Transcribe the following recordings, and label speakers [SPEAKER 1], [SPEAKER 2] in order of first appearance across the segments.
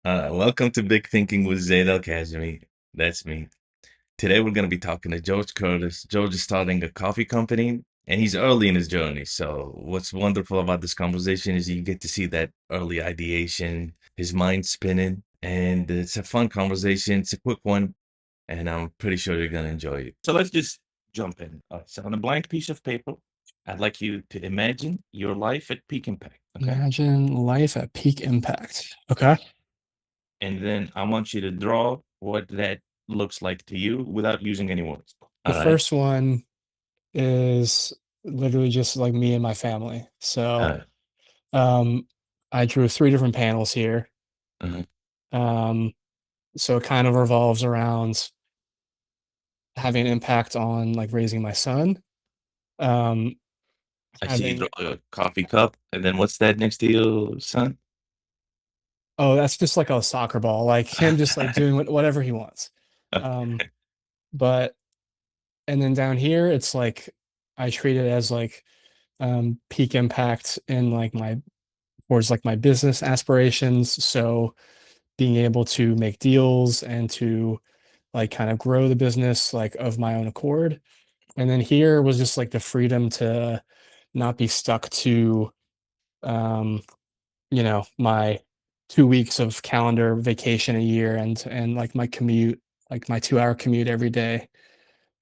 [SPEAKER 1] Welcome to Big Thinking with Zaid Al Kazemi. That's me. Today we're going to be talking to George Curtis. George is starting a coffee company and he's early in his journey. So, what's wonderful about this conversation is you get to see that early ideation, his mind spinning, and it's a fun conversation. It's a quick one, and I'm pretty sure you're going to enjoy it. So, let's just jump in. So, on a blank piece of paper, I'd like you to imagine your life at peak impact. Okay.
[SPEAKER 2] Imagine life at peak impact. Okay.
[SPEAKER 1] And then I want you to draw what that looks like to you without using any words.
[SPEAKER 2] The
[SPEAKER 1] All right.
[SPEAKER 2] first one is literally just like me and my family. So,
[SPEAKER 1] Uh,
[SPEAKER 2] um, I drew three different panels here.
[SPEAKER 1] mhm.
[SPEAKER 2] Um, so it kind of revolves around having an impact on like raising my son. Um,
[SPEAKER 1] I see you
[SPEAKER 2] having
[SPEAKER 1] draw a coffee cup, and then what's that next to your son?
[SPEAKER 2] oh, that's just like a soccer ball, like him just like doing whatever he wants. Um, but and then down here, it's like I treat it as like peak impact in like my towards like my business aspirations. So being able to make deals and to like kind of grow the business like of my own accord. And then here was just like the freedom to not be stuck to um, my 2 weeks of calendar vacation a year and like my commute, like my 2 hour commute every day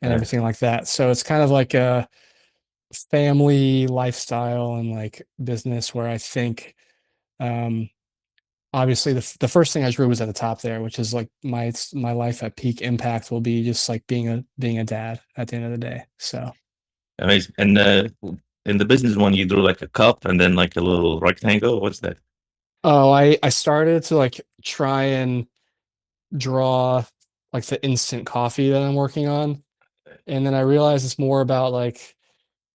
[SPEAKER 2] and
[SPEAKER 1] Uh,
[SPEAKER 2] everything like that. So it's kind of like a family lifestyle and like business where I think um obviously the first thing I drew was at the top there, which is like my life at peak impact will be just like being a dad at the end of the day. So
[SPEAKER 1] Amazing. And in the business one, you drew like a cup and then like a little rectangle. What's that?
[SPEAKER 2] I started to like try and draw like the instant coffee that I'm working on, and then I realized it's more about like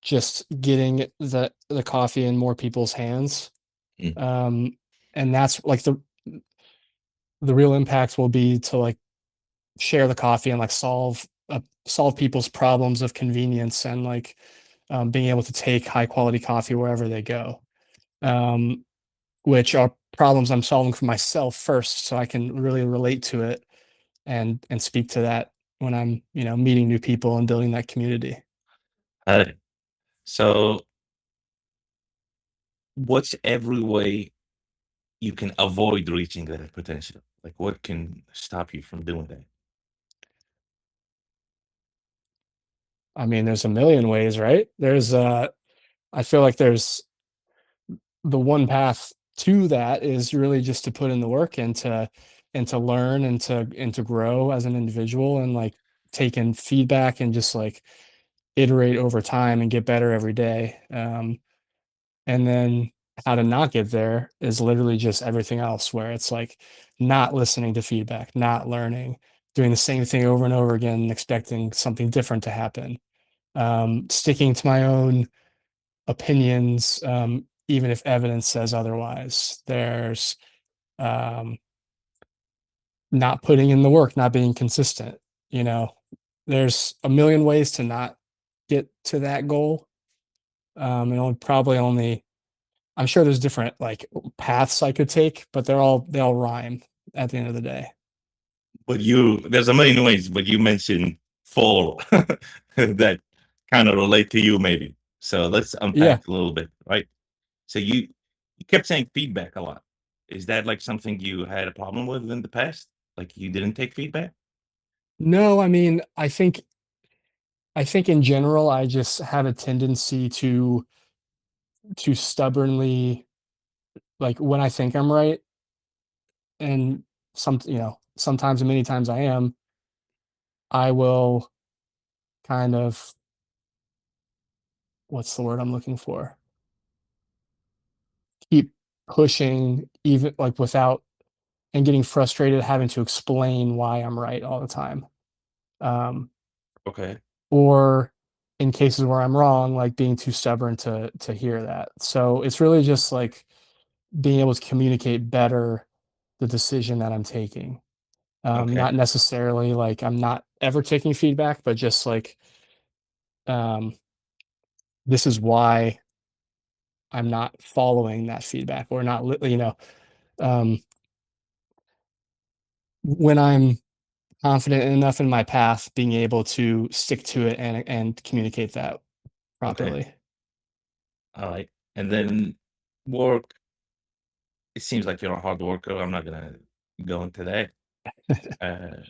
[SPEAKER 2] just getting the coffee in more people's hands.
[SPEAKER 1] Mm.
[SPEAKER 2] Um, and that's like the real impact will be to like share the coffee and like solve people's problems of convenience and like being able to take high quality coffee wherever they go, um, which are problems I'm solving for myself first, so I can really relate to it and speak to that when I'm meeting new people and building that community.
[SPEAKER 1] Uh, so, what's every way you can avoid reaching that potential? Like, what can stop you from doing that?
[SPEAKER 2] I mean, there's a million ways, right? I feel like there's the one path to that is really just to put in the work and to learn and to grow as an individual and like take in feedback and just like iterate over time and get better every day. And then how to not get there is literally just everything else, where it's like not listening to feedback, not learning, doing the same thing over and over again, and expecting something different to happen. Sticking to my own opinions, even if evidence says otherwise. There's um, not putting in the work, not being consistent. You know, there's a million ways to not get to that goal. And probably only, I'm sure there's different like paths I could take, but they all rhyme at the end of the day.
[SPEAKER 1] But there's a million ways, but you mentioned four that kind of relate to you, maybe. So let's
[SPEAKER 2] Yeah.
[SPEAKER 1] unpack a little bit, right? So you kept saying feedback a lot. Is that like something you had a problem with in the past? Like you didn't take feedback?
[SPEAKER 2] No, I mean, I think in general, I just have a tendency to stubbornly like when I think I'm right, and sometimes and many times I am, I will kind of what's the word I'm looking for? Keep pushing even like without and getting frustrated having to explain why I'm right all the time. Um,
[SPEAKER 1] Okay.
[SPEAKER 2] or in cases where I'm wrong, like being too stubborn to hear that. So it's really just like being able to communicate better the decision that I'm taking.
[SPEAKER 1] Okay.
[SPEAKER 2] Not necessarily like I'm not ever taking feedback, but just like um, this is why I'm not following that feedback or not, um, when I'm confident enough in my path, being able to stick to it and communicate that
[SPEAKER 1] Okay.
[SPEAKER 2] properly.
[SPEAKER 1] All right. And then work, it seems like you're a hard worker. I'm not gonna go into that. Uh,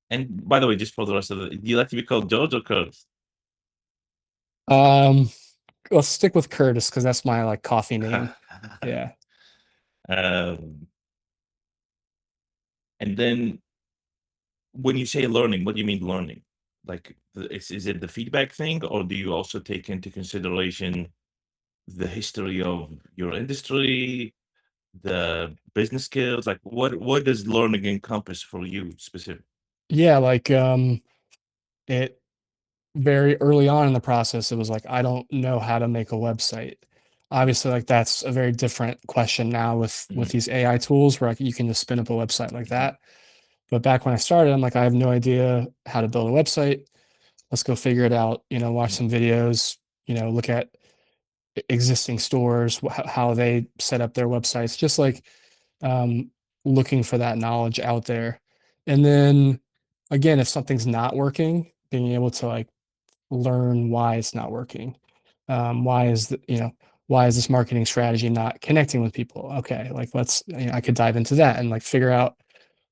[SPEAKER 1] and by the way, just for the rest of the, do you like to be called George or Curtis?
[SPEAKER 2] Um, let's stick with Curtis because that's my like coffee name. Yeah.
[SPEAKER 1] Um, and then when you say learning, what do you mean learning? Like, is it the feedback thing, or do you also take into consideration the history of your industry, the business skills? Like, what does learning encompass for you specifically?
[SPEAKER 2] Yeah, like it very early on in the process, it was like, I don't know how to make a website. Obviously, like that's a very different question now with
[SPEAKER 1] Mhm,
[SPEAKER 2] these AI tools where like, you can just spin up a website like
[SPEAKER 1] mhm,
[SPEAKER 2] that. But back when I started, I'm like, I have no idea how to build a website. Let's go figure it out. Watch
[SPEAKER 1] mhm.
[SPEAKER 2] some videos. Look at existing stores, how they set up their websites. Just like um, looking for that knowledge out there. And then again, if something's not working, being able to like learn why it's not working. Why is why is this marketing strategy not connecting with people? Okay, like I could dive into that and like figure out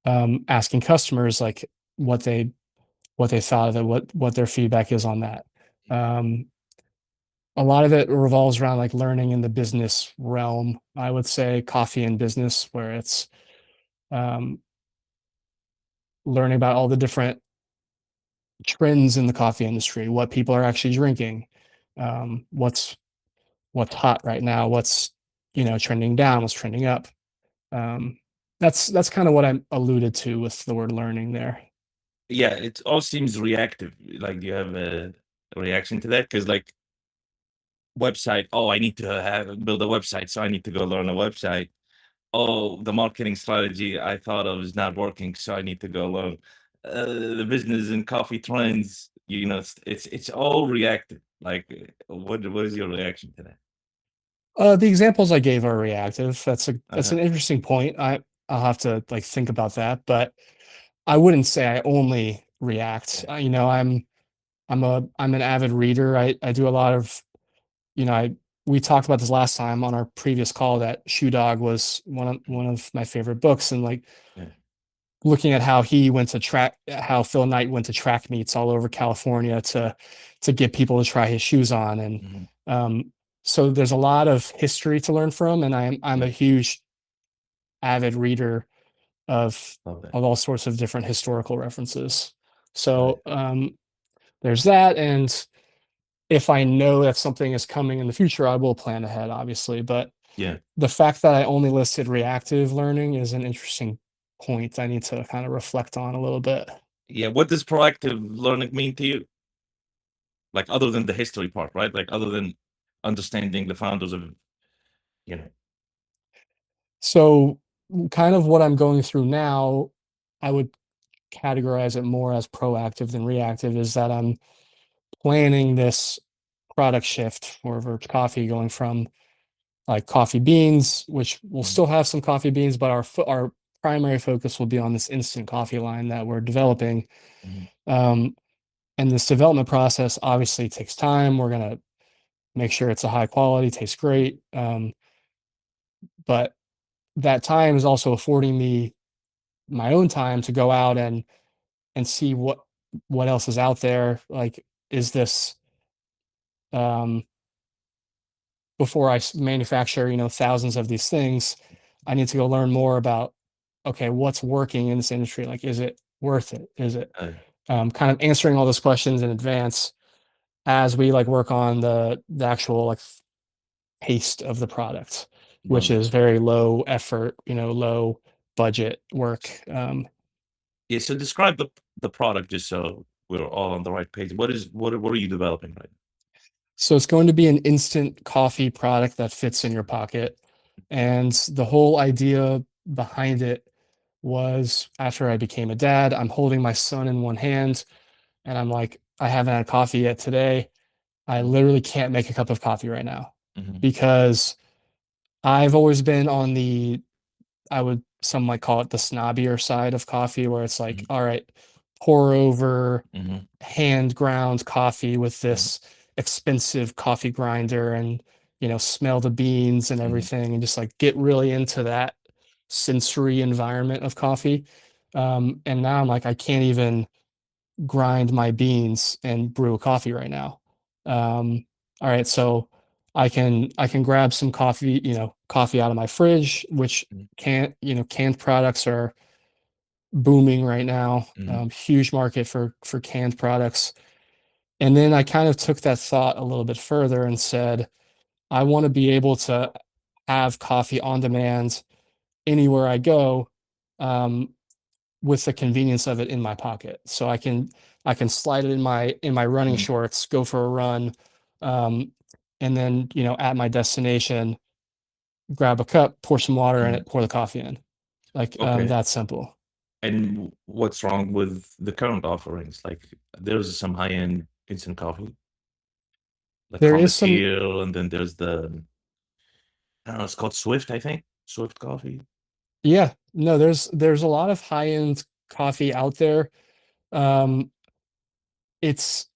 [SPEAKER 2] asking customers like what they what they thought of it, what their feedback is on that. Um, a lot of it revolves around like learning in the business realm. I would say coffee and business, where it's um, learning about all the different trends in the coffee industry, what people are actually drinking, what's hot right now, what's trending down, what's trending up. Um, that's kind of what I alluded to with the word learning there.
[SPEAKER 1] Yeah, it all seems reactive. Like, do you have a reaction to that? Because like website, oh, I need to build a website, so I need to go learn a website. Oh, the marketing strategy I thought of is not working, so I need to go learn. The business and coffee trends, it's all reactive. Like, what is your reaction to that?
[SPEAKER 2] The examples I gave are reactive. That's
[SPEAKER 1] Uh-huh.
[SPEAKER 2] an interesting point. I'll have to like think about that, but I wouldn't say I only react.
[SPEAKER 1] Yeah.
[SPEAKER 2] I'm an avid reader. I do a lot of I we talked about this last time on our previous call that Shoe Dog was
[SPEAKER 1] Mhm.
[SPEAKER 2] one of my favorite books, and like
[SPEAKER 1] Yeah.
[SPEAKER 2] looking at how Phil Knight went to track meets all over California to get people to try his shoes on, and
[SPEAKER 1] Mhm.
[SPEAKER 2] um, so there's a lot of history to learn from, and I'm
[SPEAKER 1] Yeah.
[SPEAKER 2] a huge avid reader of
[SPEAKER 1] Love that.
[SPEAKER 2] of all sorts of different historical references.
[SPEAKER 1] Right.
[SPEAKER 2] So there's that, and if I know that something is coming in the future, I will plan ahead, obviously. But
[SPEAKER 1] Yeah.
[SPEAKER 2] the fact that I only listed reactive learning is an interesting point I need to kind of reflect on a little bit.
[SPEAKER 1] Yeah. What does proactive learning mean to you? Like, other than the history part, right? Like, other than understanding the founders of, you know.
[SPEAKER 2] So, kind of what I'm going through now, I would categorize it more as proactive than reactive, is that I'm planning this product shift for Verge Coffee, going from like coffee beans, which will
[SPEAKER 1] Mhm,
[SPEAKER 2] still have some coffee beans, but our primary focus will be on this instant coffee line that we're developing.
[SPEAKER 1] mhm.
[SPEAKER 2] Um, and this development process obviously takes time. We're gonna make sure it's a high quality, tastes great. But that time is also affording me my own time to go out and see what else is out there. Like, is this um, before manufacture, thousands of these things, I need to go learn more about, okay, what's working in this industry? Like, is it worth it? Is it
[SPEAKER 1] Uh,
[SPEAKER 2] kind of answering all those questions in advance as we like work on the actual like taste of the product, which
[SPEAKER 1] Love it.
[SPEAKER 2] is very low effort, low budget work.
[SPEAKER 1] Yeah, so describe the product just so we're all on the right page. What are you developing right
[SPEAKER 2] So it's going to be an instant coffee product that fits in your pocket. And the whole idea behind it was, after I became a dad, I'm holding my son in one hand and I'm like, I haven't had coffee yet today. I
[SPEAKER 1] now?
[SPEAKER 2] literally can't make a cup of coffee right now
[SPEAKER 1] Mhm,
[SPEAKER 2] because I've always been I would some might call it the snobbier side of coffee, where it's like,
[SPEAKER 1] Mhm,
[SPEAKER 2] all right, pour over
[SPEAKER 1] mhm,
[SPEAKER 2] hand ground coffee with
[SPEAKER 1] mhm,
[SPEAKER 2] this expensive coffee grinder and smell the beans and
[SPEAKER 1] mhm,
[SPEAKER 2] everything and just like get really into that sensory environment of coffee. And now I'm like, I can't even grind my beans and brew a coffee right now. All right, so I can grab some coffee, coffee out of my fridge, which
[SPEAKER 1] mhm,
[SPEAKER 2] canned products are booming right now.
[SPEAKER 1] mhm,
[SPEAKER 2] Huge market for canned products. And then I kind of took that thought a little bit further and said, I want to be able to have coffee on demand anywhere I go, um, with the convenience of it in my pocket. So I can slide it in my running
[SPEAKER 1] mhm,
[SPEAKER 2] shorts, go for a run, um, and then at my destination, grab a cup, pour some water in
[SPEAKER 1] mhm.
[SPEAKER 2] it, pour the coffee in. Like
[SPEAKER 1] Okay.
[SPEAKER 2] that simple.
[SPEAKER 1] And what's wrong with the current offerings? Like, there's some high-end instant coffee, like
[SPEAKER 2] There is some,
[SPEAKER 1] Coffee, and then there's I don't know, it's called Swift, I think. Swift Coffee.
[SPEAKER 2] yeah, no, there's a lot of high end coffee out there. Um, it's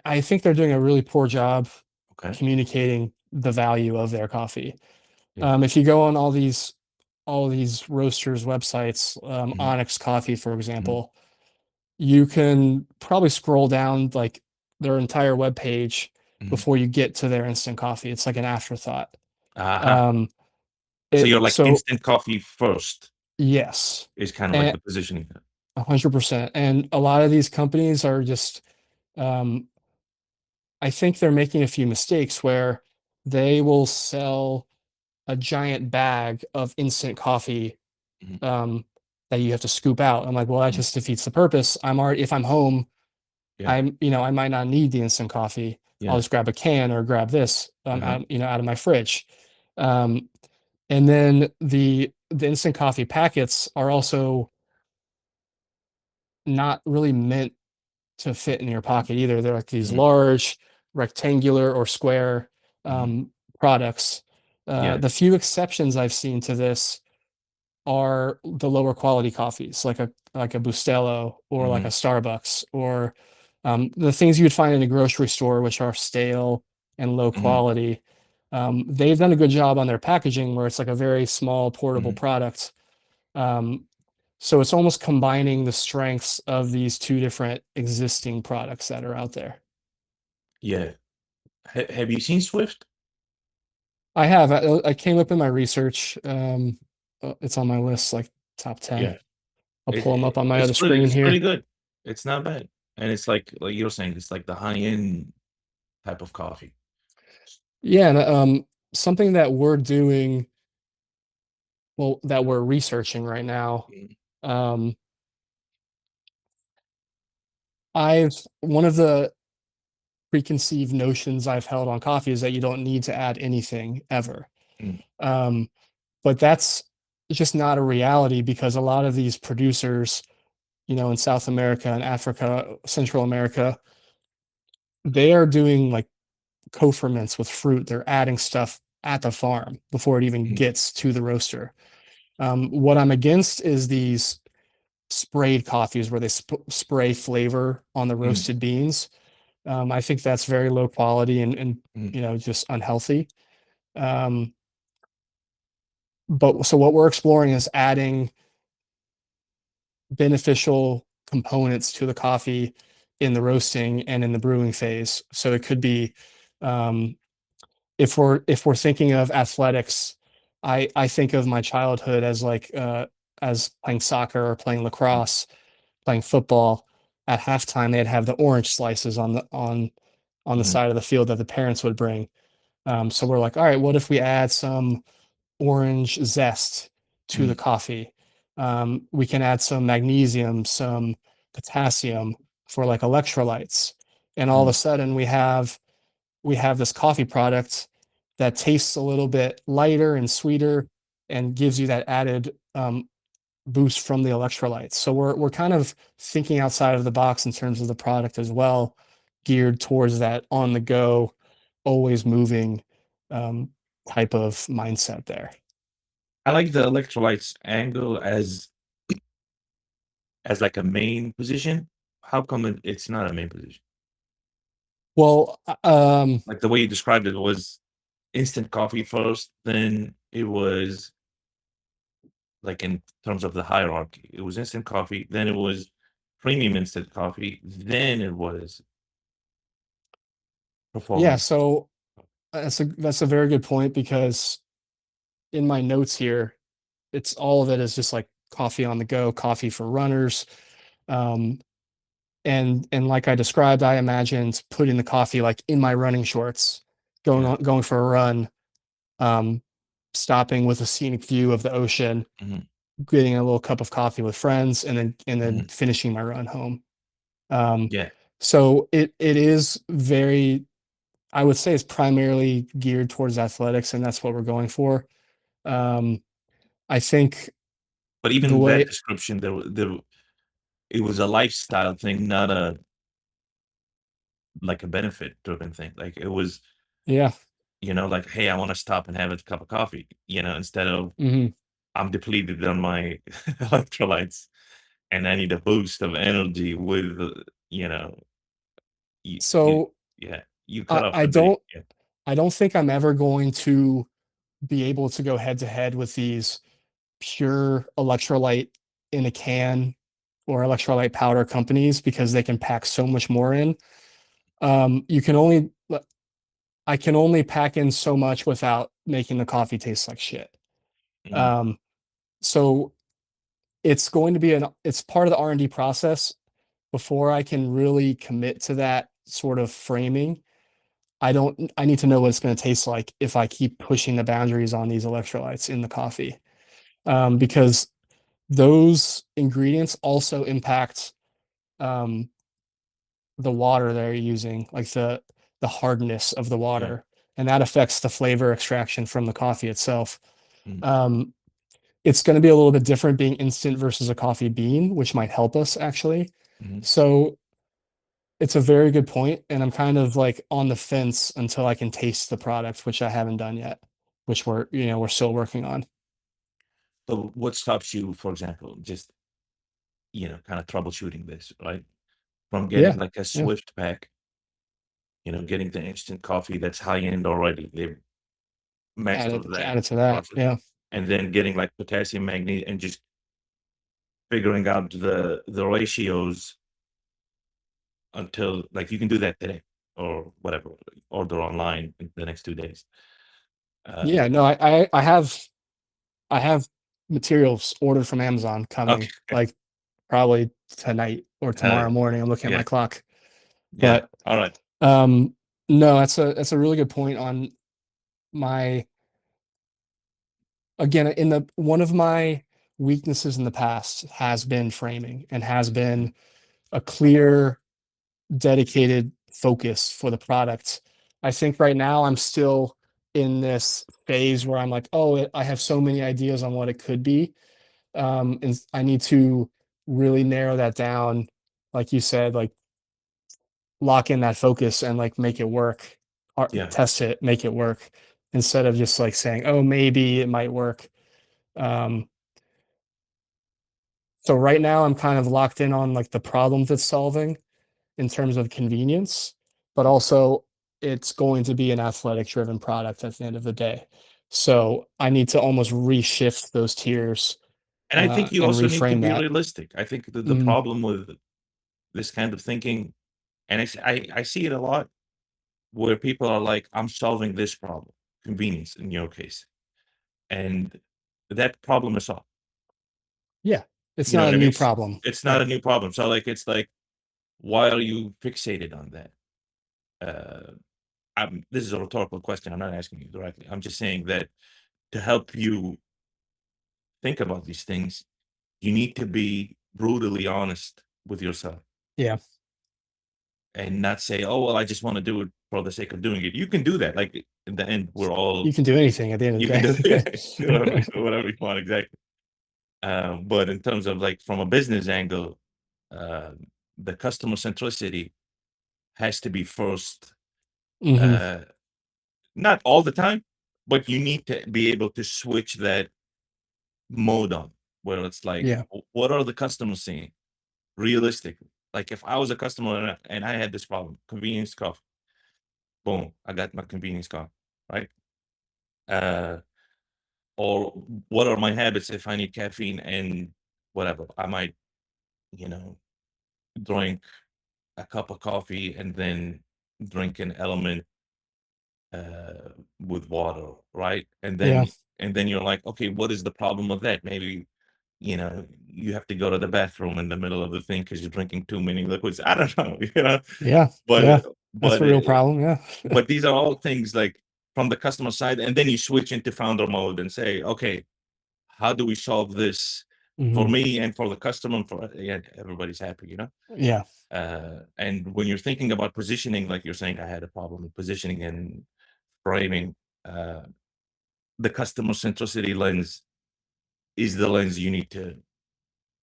[SPEAKER 2] I think they're doing a really poor job
[SPEAKER 1] Okay.
[SPEAKER 2] communicating the value of their coffee.
[SPEAKER 1] Yeah.
[SPEAKER 2] If you go on all these roasters websites,
[SPEAKER 1] Mhm,
[SPEAKER 2] Onyx Coffee, for
[SPEAKER 1] mhm,
[SPEAKER 2] example, you can probably scroll down like their entire web page
[SPEAKER 1] mhm.
[SPEAKER 2] before you get to their instant coffee. It's like an afterthought.
[SPEAKER 1] Uh-huh.
[SPEAKER 2] Um,
[SPEAKER 1] So you're like
[SPEAKER 2] so
[SPEAKER 1] instant coffee first
[SPEAKER 2] yes,
[SPEAKER 1] is kind of like
[SPEAKER 2] and
[SPEAKER 1] the positioning.
[SPEAKER 2] 100%. And a lot of these companies are just, um, I think they're making a few mistakes where they will sell a giant bag of instant coffee,
[SPEAKER 1] Mhm,
[SPEAKER 2] um, that you have to scoop out. I'm like, well, that
[SPEAKER 1] mhm.
[SPEAKER 2] just defeats the purpose. I'm already if I'm home,
[SPEAKER 1] Yeah,
[SPEAKER 2] I might not need the instant coffee. I'll
[SPEAKER 1] yeah.
[SPEAKER 2] just grab a can or grab this,
[SPEAKER 1] Uh-huh.
[SPEAKER 2] out of my fridge. Um, and then the instant coffee packets are also not really meant to fit in your pocket either. They're like these
[SPEAKER 1] Mhm,
[SPEAKER 2] large rectangular or square,
[SPEAKER 1] mhm.
[SPEAKER 2] products.
[SPEAKER 1] Yeah.
[SPEAKER 2] The few exceptions I've seen to this are the lower quality coffees, like a Bustelo or like a
[SPEAKER 1] Mhm,
[SPEAKER 2] Starbucks or the things you would find in a grocery store, which are stale and low
[SPEAKER 1] mhm,
[SPEAKER 2] quality. They've done a good job on their packaging, where it's like a very small portable
[SPEAKER 1] mhm.
[SPEAKER 2] product. Um, so it's almost combining the strengths of these two different existing products that are out there.
[SPEAKER 1] Yeah. Have you seen Swift?
[SPEAKER 2] I have. I came up in my research. It's on my list, like top 10.
[SPEAKER 1] Yeah.
[SPEAKER 2] I'll
[SPEAKER 1] It,
[SPEAKER 2] pull them
[SPEAKER 1] it
[SPEAKER 2] up on my
[SPEAKER 1] it's
[SPEAKER 2] other
[SPEAKER 1] pretty
[SPEAKER 2] screen
[SPEAKER 1] it's pretty
[SPEAKER 2] here.
[SPEAKER 1] good. It's not bad. And it's like you're saying, it's like the high-end type of coffee.
[SPEAKER 2] Yeah, and something that we're doing, well, that we're researching right now.
[SPEAKER 1] Mhm,
[SPEAKER 2] Um, I've one of the preconceived notions I've held on coffee is that you don't need to add anything ever.
[SPEAKER 1] mhm,
[SPEAKER 2] Um, but that's just not a reality, because a lot of these producers, in South America and Africa, Central America, they are doing like co-ferments with fruit. They're adding stuff at the farm before it even
[SPEAKER 1] mhm,
[SPEAKER 2] gets to the roaster. What I'm against is these sprayed coffees where they spray flavor on the
[SPEAKER 1] mhm,
[SPEAKER 2] roasted beans. I think that's very low quality and
[SPEAKER 1] mhm,
[SPEAKER 2] just unhealthy. Um, but so what we're exploring is adding beneficial components to the coffee in the roasting and in the brewing phase. So it could be, um, if we're thinking of athletics, I think of my childhood as like, as playing soccer or playing
[SPEAKER 1] mhm,
[SPEAKER 2] lacrosse, playing football. At halftime, they'd have the orange slices on the
[SPEAKER 1] mhm,
[SPEAKER 2] side of the field that the parents would bring. So we're like, all right, what if we add some orange zest to the
[SPEAKER 1] mhm,
[SPEAKER 2] coffee? We can add some magnesium, some potassium for like electrolytes, and all of a
[SPEAKER 1] mhm.
[SPEAKER 2] sudden we have this coffee product that tastes a little bit lighter and sweeter and gives you that added, boost from the electrolytes. So we're kind of thinking outside of the box in terms of the product as well, geared towards that on the go, always moving, um, type of mindset there.
[SPEAKER 1] I like the electrolytes angle as like a main position. How come it's not a main position?
[SPEAKER 2] Well,
[SPEAKER 1] Like the way you described it was instant coffee first, then it was like in terms of the hierarchy, it was instant coffee, then it was premium instant coffee, then it was
[SPEAKER 2] yeah,
[SPEAKER 1] performance.
[SPEAKER 2] so that's a very good point because in my notes here, it's all of it is just like coffee on the go, coffee for runners. Um, and like I described, I imagined putting the coffee like in my running shorts,
[SPEAKER 1] Yeah.
[SPEAKER 2] going for a run, um, stopping with a scenic view of the ocean,
[SPEAKER 1] Mhm,
[SPEAKER 2] getting a little cup of coffee with friends, and then
[SPEAKER 1] mhm.
[SPEAKER 2] finishing my run home. Um,
[SPEAKER 1] Yeah,
[SPEAKER 2] so it is very, I would say it's primarily geared towards athletics, and that's what we're going for. Um, I think
[SPEAKER 1] but
[SPEAKER 2] the
[SPEAKER 1] even that
[SPEAKER 2] way,
[SPEAKER 1] description, it was a lifestyle thing, not a like a benefit-driven thing. Like, it was,
[SPEAKER 2] yeah,
[SPEAKER 1] like, "Hey, I wanna stop and have a cup of coffee," instead of,
[SPEAKER 2] mhm.
[SPEAKER 1] "I'm depleted on my electrolytes, and I need a boost of energy with," you
[SPEAKER 2] So
[SPEAKER 1] yeah, you cut
[SPEAKER 2] I
[SPEAKER 1] off
[SPEAKER 2] I
[SPEAKER 1] the video.
[SPEAKER 2] don't
[SPEAKER 1] Yeah.
[SPEAKER 2] I don't think I'm ever going to be able to go head to head with these pure electrolyte in a can or electrolyte powder companies because they can pack so much more in. You can only I can only pack in so much without making the coffee taste like shit.
[SPEAKER 1] Mhm,
[SPEAKER 2] Um, so it's part of the R&D process before I can really commit to that sort of framing. I need to know what it's going to taste like if I keep pushing the boundaries on these electrolytes in the coffee. Because those ingredients also impact um, the water they're using, like the hardness of the
[SPEAKER 1] yeah,
[SPEAKER 2] water, and that affects the flavor extraction from the coffee itself.
[SPEAKER 1] mhm,
[SPEAKER 2] Um, it's going to be a little bit different being instant versus a coffee bean, which might help us actually.
[SPEAKER 1] mhm.
[SPEAKER 2] So it's a very good point, and I'm kind of like on the fence until I can taste the product, which I haven't done yet, which we're still working on.
[SPEAKER 1] So what stops you, for example, just, kinda troubleshooting this, right? From getting,
[SPEAKER 2] Yeah,
[SPEAKER 1] like, a
[SPEAKER 2] yeah.
[SPEAKER 1] Swift pack, getting the instant coffee that's high-end already, they've mastered that
[SPEAKER 2] Added to that.
[SPEAKER 1] process,
[SPEAKER 2] Yeah.
[SPEAKER 1] and then getting, like, potassium, magnesium, and just figuring out the ratios until like, you can do that today or whatever, order online in the next 2 days. Uh,
[SPEAKER 2] Yeah, no, I have materials ordered from Amazon
[SPEAKER 1] okay,
[SPEAKER 2] coming like probably tonight or
[SPEAKER 1] hell
[SPEAKER 2] tomorrow morning. I'm looking at
[SPEAKER 1] yeah,
[SPEAKER 2] my clock.
[SPEAKER 1] yeah,
[SPEAKER 2] But
[SPEAKER 1] alright.
[SPEAKER 2] um no, that's a really good point on my again in the one of my weaknesses in the past has been framing and has
[SPEAKER 1] Mhm,
[SPEAKER 2] been a clear dedicated focus for the product. I think right now I'm still in this phase where I'm like, oh, I have so many ideas on what it could be. And I need to really narrow that down, like you said, like lock in that focus and like make it work, or
[SPEAKER 1] yeah,
[SPEAKER 2] test it, make it work, instead of just like saying, oh, maybe it might work. Um, so right now I'm kind of locked in on like the problems it's solving in terms of convenience, but also it's going to be an athletic driven product at the end of the day. So I need to almost reshift those tiers
[SPEAKER 1] and I think you
[SPEAKER 2] and
[SPEAKER 1] also need to
[SPEAKER 2] reframe
[SPEAKER 1] be
[SPEAKER 2] that.
[SPEAKER 1] realistic. I think the
[SPEAKER 2] Mm,
[SPEAKER 1] problem with this kind of thinking, and I see it a lot where people are like, "I'm solving this problem," convenience in your case, and that problem is solved.
[SPEAKER 2] yeah, it's
[SPEAKER 1] You know
[SPEAKER 2] not
[SPEAKER 1] what
[SPEAKER 2] a
[SPEAKER 1] I mean?
[SPEAKER 2] new problem,
[SPEAKER 1] It's not a
[SPEAKER 2] right?
[SPEAKER 1] new problem. So, like, it's like, why are you fixated on that? Uh, this is a rhetorical question. I'm not asking you directly. I'm just saying that to help you think about these things, you need to be brutally honest with yourself
[SPEAKER 2] Yeah,
[SPEAKER 1] and not say, "Oh, well, I just want to do it for the sake of doing it." You can do that. Like in the end, we're
[SPEAKER 2] you
[SPEAKER 1] all
[SPEAKER 2] can do anything at the end of
[SPEAKER 1] you can do
[SPEAKER 2] the
[SPEAKER 1] whatever you want exactly. But in terms of like from a business angle, uh, the customer centricity has to be first.
[SPEAKER 2] day. Hmm.
[SPEAKER 1] Uh, Not all the time, but you need to be able to switch that mode on, where it's like,
[SPEAKER 2] Yeah.
[SPEAKER 1] what are the customers seeing realistically? Like if I was a customer and I had this problem, convenience coffee, boom, I got my convenience coffee, right? Uh, or what are my habits if I need caffeine and whatever? I might, you know, drink a cup of coffee and then drink an element uh, with water, right?
[SPEAKER 2] Yeah.
[SPEAKER 1] And then you're like, okay, what is the problem with that? Maybe you have to go to the bathroom in the middle of the thing because you're drinking too many liquids. I don't know,
[SPEAKER 2] Yeah. Yeah.
[SPEAKER 1] but
[SPEAKER 2] That's
[SPEAKER 1] but
[SPEAKER 2] a real problem. Yeah.
[SPEAKER 1] but these are all things like from the customer side, and then you switch into founder mode and say, okay, how do we solve this for
[SPEAKER 2] Hmm.
[SPEAKER 1] me and for the customer and for yeah, everybody's happy,
[SPEAKER 2] Yeah.
[SPEAKER 1] and when you're thinking about positioning, like you're saying, I had a problem with positioning and framing. Uh, the customer centricity lens is the lens you need to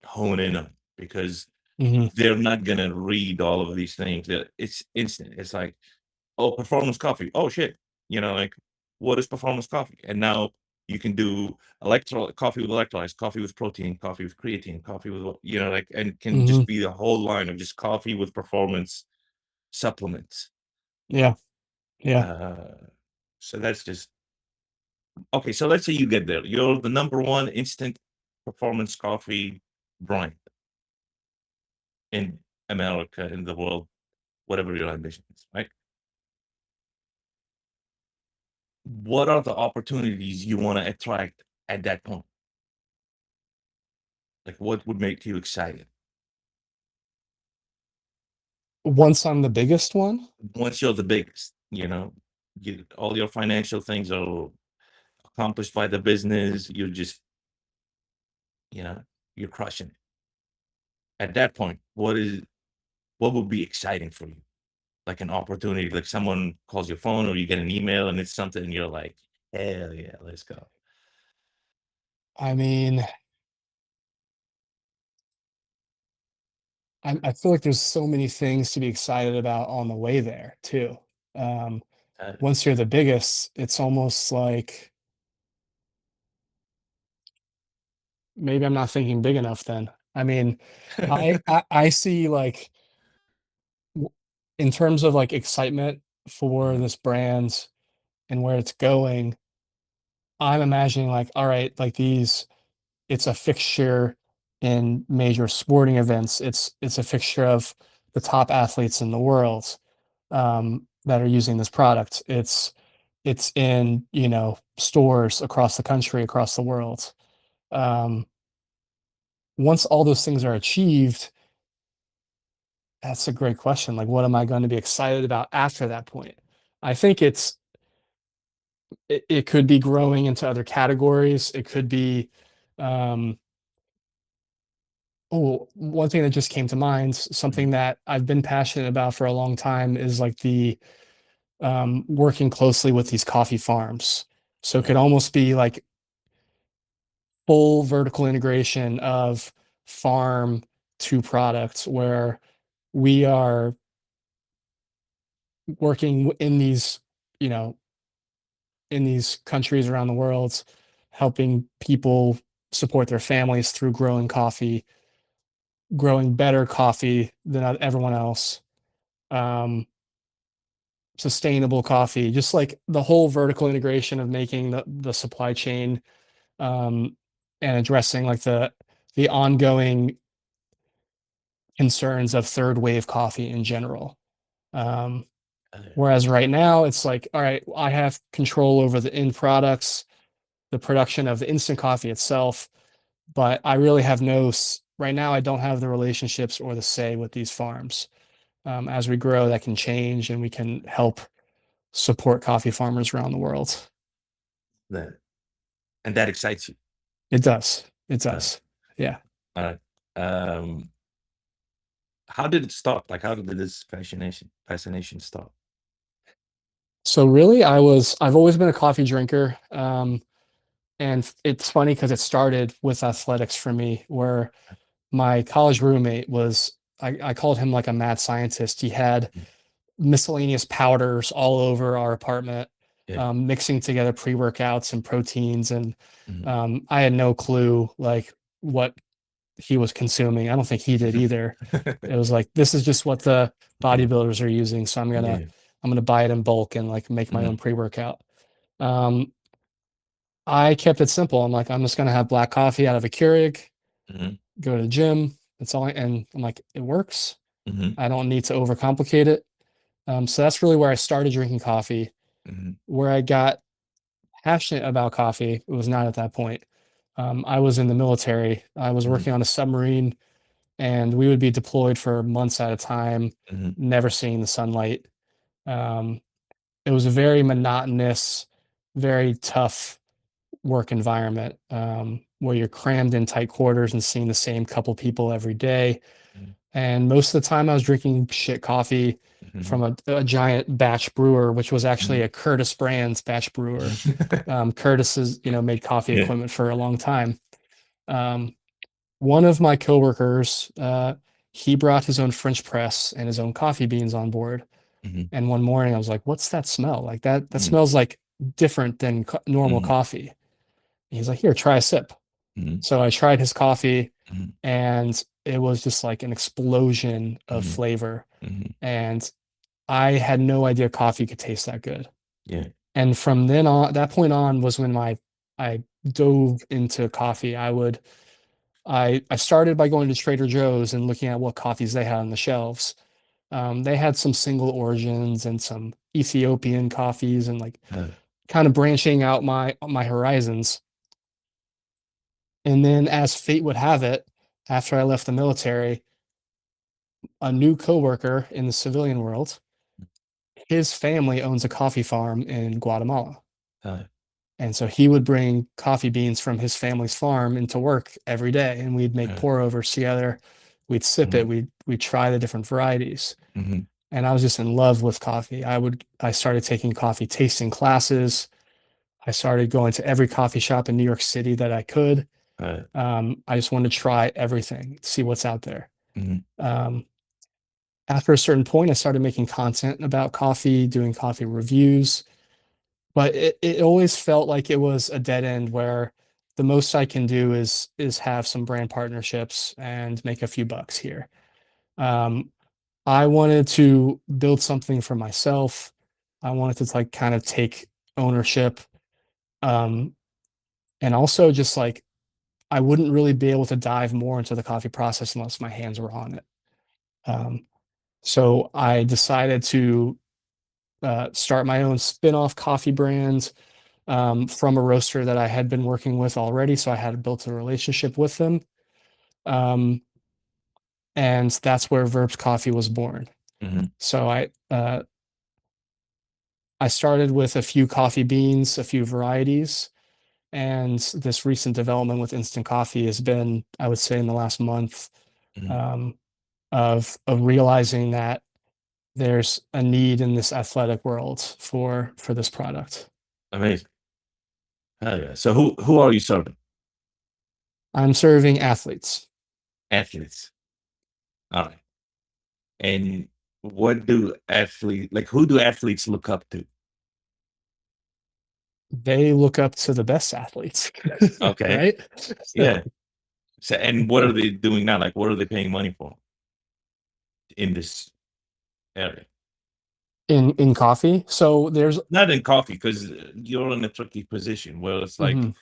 [SPEAKER 1] hone in on because
[SPEAKER 2] Hmm.
[SPEAKER 1] they're not gonna read all of these things. It's instant. It's like, oh, performance coffee. Oh shit. Like what is performance coffee? And now you can do coffee with electrolytes, coffee with protein, coffee with creatine, coffee with like and can
[SPEAKER 2] Hmm.
[SPEAKER 1] just be the whole line of just coffee with performance supplements.
[SPEAKER 2] Yeah. Yeah.
[SPEAKER 1] Uh so that's just okay. So let's say you get there. You're the number one instant performance coffee brand in America, in the world, whatever your ambition is, right? What are the opportunities you want to attract at that point? Like, what would make you excited
[SPEAKER 2] Once I'm the biggest one,
[SPEAKER 1] once you're the biggest? All your financial things are accomplished by the business. You're just, you know, you're crushing it. At that point, what would be exciting for you? Like an opportunity, like someone calls your phone or you get an email and it's something and you're like, hell yeah, let's go.
[SPEAKER 2] I mean, I feel like there's so many things to be excited about on the way there too. Um,
[SPEAKER 1] Uh,
[SPEAKER 2] Once you're the biggest, it's almost like maybe I'm not thinking big enough then. I mean, I see like w- in terms of like excitement for
[SPEAKER 1] mhm,
[SPEAKER 2] this brand and where it's going, I'm imagining like, all right, like these, it's a fixture in major sporting events. It's a fixture of the top athletes in the world that are using this product. It's in stores across the country, across the world. Um, Once all those things are achieved, that's a great question. Like, what am I going to be excited about after that point? I think it could be growing into other categories. It could be, um, oh, one thing that just came to mind,
[SPEAKER 1] mhm,
[SPEAKER 2] something that I've been passionate about for a long time is like the working closely with these coffee farms. So it
[SPEAKER 1] yeah,
[SPEAKER 2] could almost be like full vertical integration of farm to products where we are working in these, you know, in these countries around the world, helping people support their families through growing coffee, growing better coffee than everyone else, um, sustainable coffee, just like the whole vertical integration of making the supply chain um, and addressing like the ongoing concerns of third wave coffee in general. Um,
[SPEAKER 1] yeah,
[SPEAKER 2] Whereas right now it's like, all right, I have control over the end products, the production of the instant coffee itself, but I really have right now, I don't have the relationships or the say with these farms. As we grow, that can change and we can help support coffee farmers around the world.
[SPEAKER 1] that and that excites you.
[SPEAKER 2] It does. It
[SPEAKER 1] Uh,
[SPEAKER 2] does. Yeah.
[SPEAKER 1] all right. Um, how did it start? Like, how did this fascination start?
[SPEAKER 2] So really, I've always been a coffee drinker. And it's funny because it started with athletics for me, where my college roommate I called him like a mad scientist. He had miscellaneous powders all over our apartment.
[SPEAKER 1] Yeah.
[SPEAKER 2] mixing together pre-workouts and proteins, and
[SPEAKER 1] Mhm.
[SPEAKER 2] I had no clue like what he was consuming. I don't think he did either. It was like this is just what the
[SPEAKER 1] Yeah.
[SPEAKER 2] bodybuilders are using, so
[SPEAKER 1] Yeah.
[SPEAKER 2] I'm gonna buy it in bulk and like make my own
[SPEAKER 1] Mhm.
[SPEAKER 2] pre-workout. Um, I kept it simple. I'm like, I'm just gonna have black coffee out of a Keurig,
[SPEAKER 1] Mhm.
[SPEAKER 2] go to the gym. That's all and I'm like, it works.
[SPEAKER 1] Mhm.
[SPEAKER 2] I don't need to overcomplicate it. So that's really where I started drinking coffee.
[SPEAKER 1] Mhm.
[SPEAKER 2] Where I got passionate about coffee, it was not at that point. I was in the military. I was
[SPEAKER 1] Mhm.
[SPEAKER 2] working on a submarine, and we would be deployed for months at a time,
[SPEAKER 1] Mhm.
[SPEAKER 2] never seeing the sunlight. Um, it was a very monotonous, very tough work environment, where you're crammed in tight quarters and seeing the same couple people every day.
[SPEAKER 1] Mhm.
[SPEAKER 2] And most of the time, I was drinking shit coffee from
[SPEAKER 1] Mhm.
[SPEAKER 2] a giant batch brewer, which was actually
[SPEAKER 1] Mhm.
[SPEAKER 2] a Curtis Brands batch brewer. Curtis has, made coffee
[SPEAKER 1] Yeah.
[SPEAKER 2] equipment for a long time. Um, one of my coworkers, he brought his own French press and his own coffee beans on board.
[SPEAKER 1] Mhm.
[SPEAKER 2] And one morning, I was like, "What's that smell? Like that
[SPEAKER 1] Mhm.
[SPEAKER 2] smells like different than normal
[SPEAKER 1] Mhm.
[SPEAKER 2] coffee." And he's like, "Here, try a sip."
[SPEAKER 1] Mhm.
[SPEAKER 2] So I tried his coffee,
[SPEAKER 1] Mhm.
[SPEAKER 2] and it was just like an explosion of
[SPEAKER 1] Mhm.
[SPEAKER 2] flavor.
[SPEAKER 1] Mhm.
[SPEAKER 2] And I had no idea coffee could taste that good.
[SPEAKER 1] Yeah.
[SPEAKER 2] And from then on, that point on was when I dove into coffee. I started by going to Trader Joe's and looking at what coffees they had on the shelves. They had some single origins and some Ethiopian coffees, and like
[SPEAKER 1] Uh,
[SPEAKER 2] kind of branching out my horizons. And then, as fate would have it, after I left the military, a new coworker in the civilian world, his family owns a coffee farm in Guatemala.
[SPEAKER 1] uh,
[SPEAKER 2] And so he would bring coffee beans from his family's farm into work every day, and we'd make
[SPEAKER 1] uh,
[SPEAKER 2] pour overs together. We'd sip it.
[SPEAKER 1] mhm.
[SPEAKER 2] We'd try the different varieties.
[SPEAKER 1] Mhm.
[SPEAKER 2] And I was just in love with coffee. I started taking coffee tasting classes. I started going to every coffee shop in New York City that I could.
[SPEAKER 1] Uh,
[SPEAKER 2] I just wanted to try everything, see what's out there.
[SPEAKER 1] mhm.
[SPEAKER 2] Um, After a certain point, I started making content about coffee, doing coffee reviews, but it always felt like it was a dead end where the most I can do is have some brand partnerships and make a few bucks here. Um, I wanted to build something for myself. I wanted to like kind of take ownership, um, and also just like I wouldn't really be able to dive more into the coffee process unless my hands were on it. Um, so I decided to start my own spin-off coffee brand, from a roaster that I had been working with already. So I had built a relationship with them. Um, and that's where Verbs Coffee was born.
[SPEAKER 1] Mhm.
[SPEAKER 2] So I started with a few coffee beans, a few varieties, and this recent development with instant coffee has been, I would say, in the last month,
[SPEAKER 1] Mhm.
[SPEAKER 2] um, of realizing that there's a need in this athletic world for this product.
[SPEAKER 1] Amazing. Hell yeah. So who are you serving?
[SPEAKER 2] I'm serving athletes.
[SPEAKER 1] Athletes. All right. And what do athlete like who do athletes look up to?
[SPEAKER 2] They look up to the best athletes,
[SPEAKER 1] Okay.
[SPEAKER 2] right?
[SPEAKER 1] Yeah. So and what are they doing now? Like what are they paying money for in this area?
[SPEAKER 2] In coffee. So there's
[SPEAKER 1] Not in coffee, because you're in a tricky position where it's like,
[SPEAKER 2] mhm,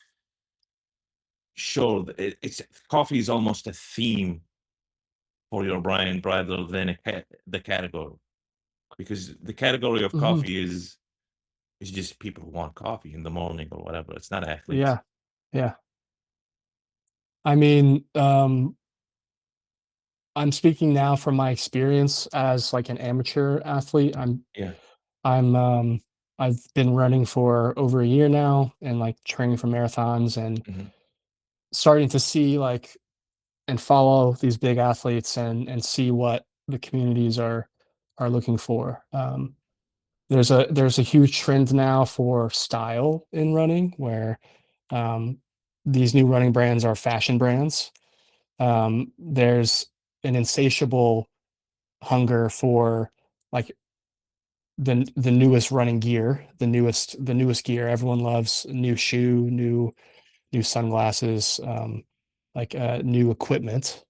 [SPEAKER 1] sure, it's coffee is almost a theme for your brand rather than the category, because the category of
[SPEAKER 2] mhm,
[SPEAKER 1] coffee is just people who want coffee in the morning or whatever. It's not athletes.
[SPEAKER 2] yeah, yeah. I mean, I'm speaking now from my experience as like an amateur athlete.
[SPEAKER 1] Yeah.
[SPEAKER 2] I'm I've been running for over a year now and like training for marathons and
[SPEAKER 1] Mhm.
[SPEAKER 2] starting to see like and follow these big athletes and see what the communities are looking for. There's a huge trend now for style in running where um, these new running brands are fashion brands. There's an insatiable hunger for like the newest running gear, the newest gear. Everyone loves new shoe, new sunglasses, new equipment.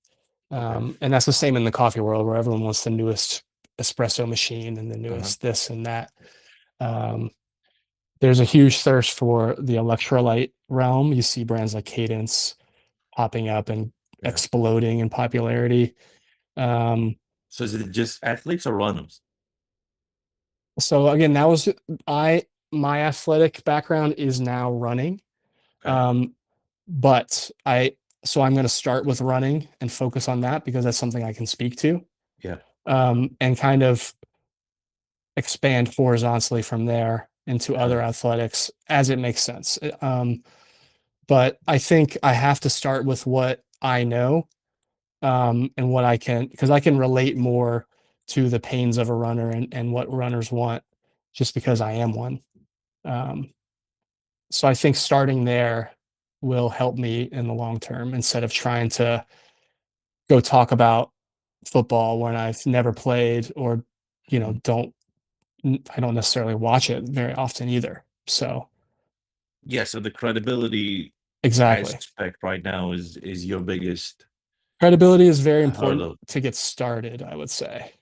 [SPEAKER 1] Okay.
[SPEAKER 2] And that's the same in the coffee world where everyone wants the newest espresso machine and the
[SPEAKER 1] Uh-huh.
[SPEAKER 2] newest this and that. Um, there's a huge thirst for the electrolyte realm. You see brands like Cadence popping up and
[SPEAKER 1] Yeah.
[SPEAKER 2] exploding in popularity. Um,
[SPEAKER 1] So is it just athletes or runners?
[SPEAKER 2] so again, that was I my athletic background is now running.
[SPEAKER 1] Okay.
[SPEAKER 2] Um, but I'm going to start with running and focus on that because that's something I can speak to.
[SPEAKER 1] Yeah.
[SPEAKER 2] And kind of expand horizontally from there into
[SPEAKER 1] Got
[SPEAKER 2] other
[SPEAKER 1] it.
[SPEAKER 2] athletics as it makes sense. But I think I have to start with what I know, and what I can, because I can relate more to the pains of a runner and what runners want just because I am one. Um, so I think starting there will help me in the long term instead of trying to go talk about football when I've never played or,
[SPEAKER 1] Mhm.
[SPEAKER 2] don't I don't necessarily watch it very often either. So,
[SPEAKER 1] Yeah, so the credibility
[SPEAKER 2] exactly.
[SPEAKER 1] aspect right now is your biggest
[SPEAKER 2] Credibility is very important
[SPEAKER 1] hurdle.
[SPEAKER 2] to get started, I would say.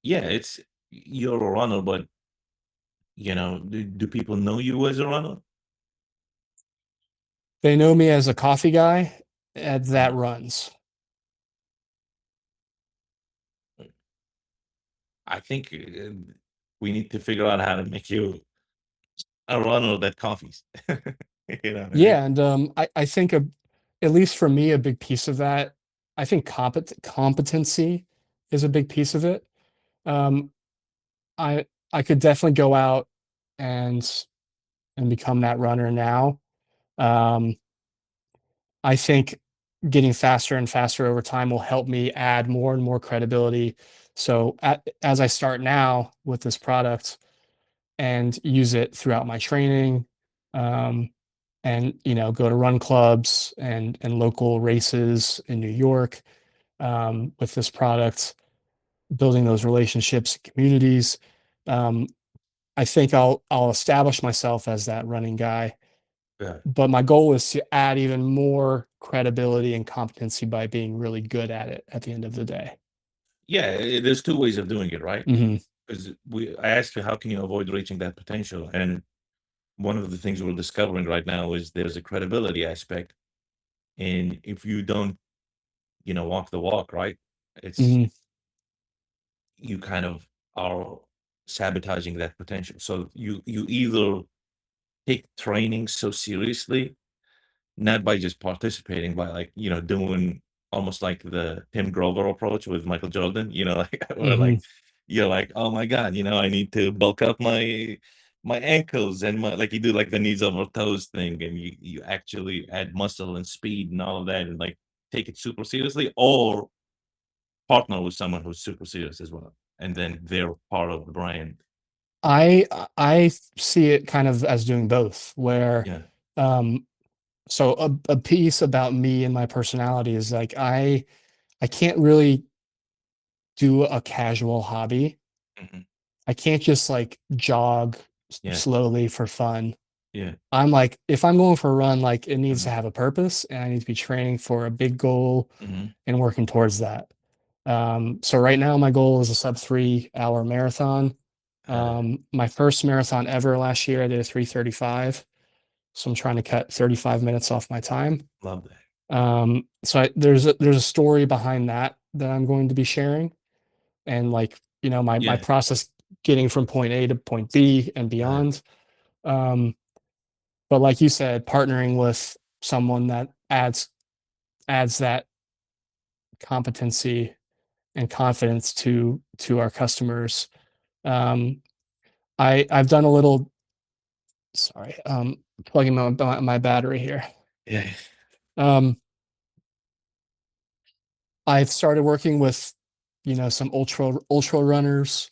[SPEAKER 1] Yeah, it's you're a runner, but do people know you as a runner?
[SPEAKER 2] They know me as a coffee guy
[SPEAKER 1] Uh,
[SPEAKER 2] that runs.
[SPEAKER 1] I think we need to figure out how to make you a runner that coffees. You know what I mean?
[SPEAKER 2] Yeah, and I think at least for me, a big piece of that, I think competency is a big piece of it. Um, I could definitely go out and become that runner now. Um, I think getting faster and faster over time will help me add more and more credibility. So as I start now with this product and use it throughout my training, um, and go to run clubs and local races in New York, with this product, building those relationships, communities. Um, I think I'll establish myself as that running guy,
[SPEAKER 1] Yeah.
[SPEAKER 2] but my goal is to add even more credibility and competency by being really good at it at the end of the day.
[SPEAKER 1] Yeah, there's two ways of doing it, right?
[SPEAKER 2] Mhm.
[SPEAKER 1] Because I asked you, how can you avoid reaching that potential? And one of the things we're discovering right now is there's a credibility aspect. And if you don't, walk the walk, right? It's
[SPEAKER 2] Mhm.
[SPEAKER 1] you kind of are sabotaging that potential. So you either take training so seriously, not by just participating, by like, doing almost like the Tim Grover approach with Michael Jordan, like where
[SPEAKER 2] Mhm.
[SPEAKER 1] like you're like, oh my God, I need to bulk up my ankles and my like you do like the knees over toes thing and you actually add muscle and speed and all of that and like take it super seriously or partner with someone who's super serious as well. And then they're part of the brand.
[SPEAKER 2] I see it kind of as doing both, where
[SPEAKER 1] Yeah.
[SPEAKER 2] um, so a piece about me and my personality is like I can't really do a casual hobby.
[SPEAKER 1] Mhm.
[SPEAKER 2] I can't just like jog
[SPEAKER 1] Yeah.
[SPEAKER 2] slowly for fun.
[SPEAKER 1] Yeah.
[SPEAKER 2] I'm like, if I'm going for a run, like it needs to
[SPEAKER 1] Mhm.
[SPEAKER 2] have a purpose and I need to be training for a big goal
[SPEAKER 1] Mhm.
[SPEAKER 2] and working towards that. So right now my goal is a sub 3 hour marathon.
[SPEAKER 1] Got it.
[SPEAKER 2] My first marathon ever last year, I did a 3:35. So I'm trying to cut 35 minutes off my time.
[SPEAKER 1] Love that.
[SPEAKER 2] There's a story behind that I'm going to be sharing, and like my
[SPEAKER 1] Yeah.
[SPEAKER 2] process getting from point A to point B and
[SPEAKER 1] Got it.
[SPEAKER 2] beyond. Um, but like you said, partnering with someone that adds that competency and confidence to our customers. Um, I've done a little. Sorry, plugging my battery here.
[SPEAKER 1] Yeah.
[SPEAKER 2] Um, I've started working with some ultra runners,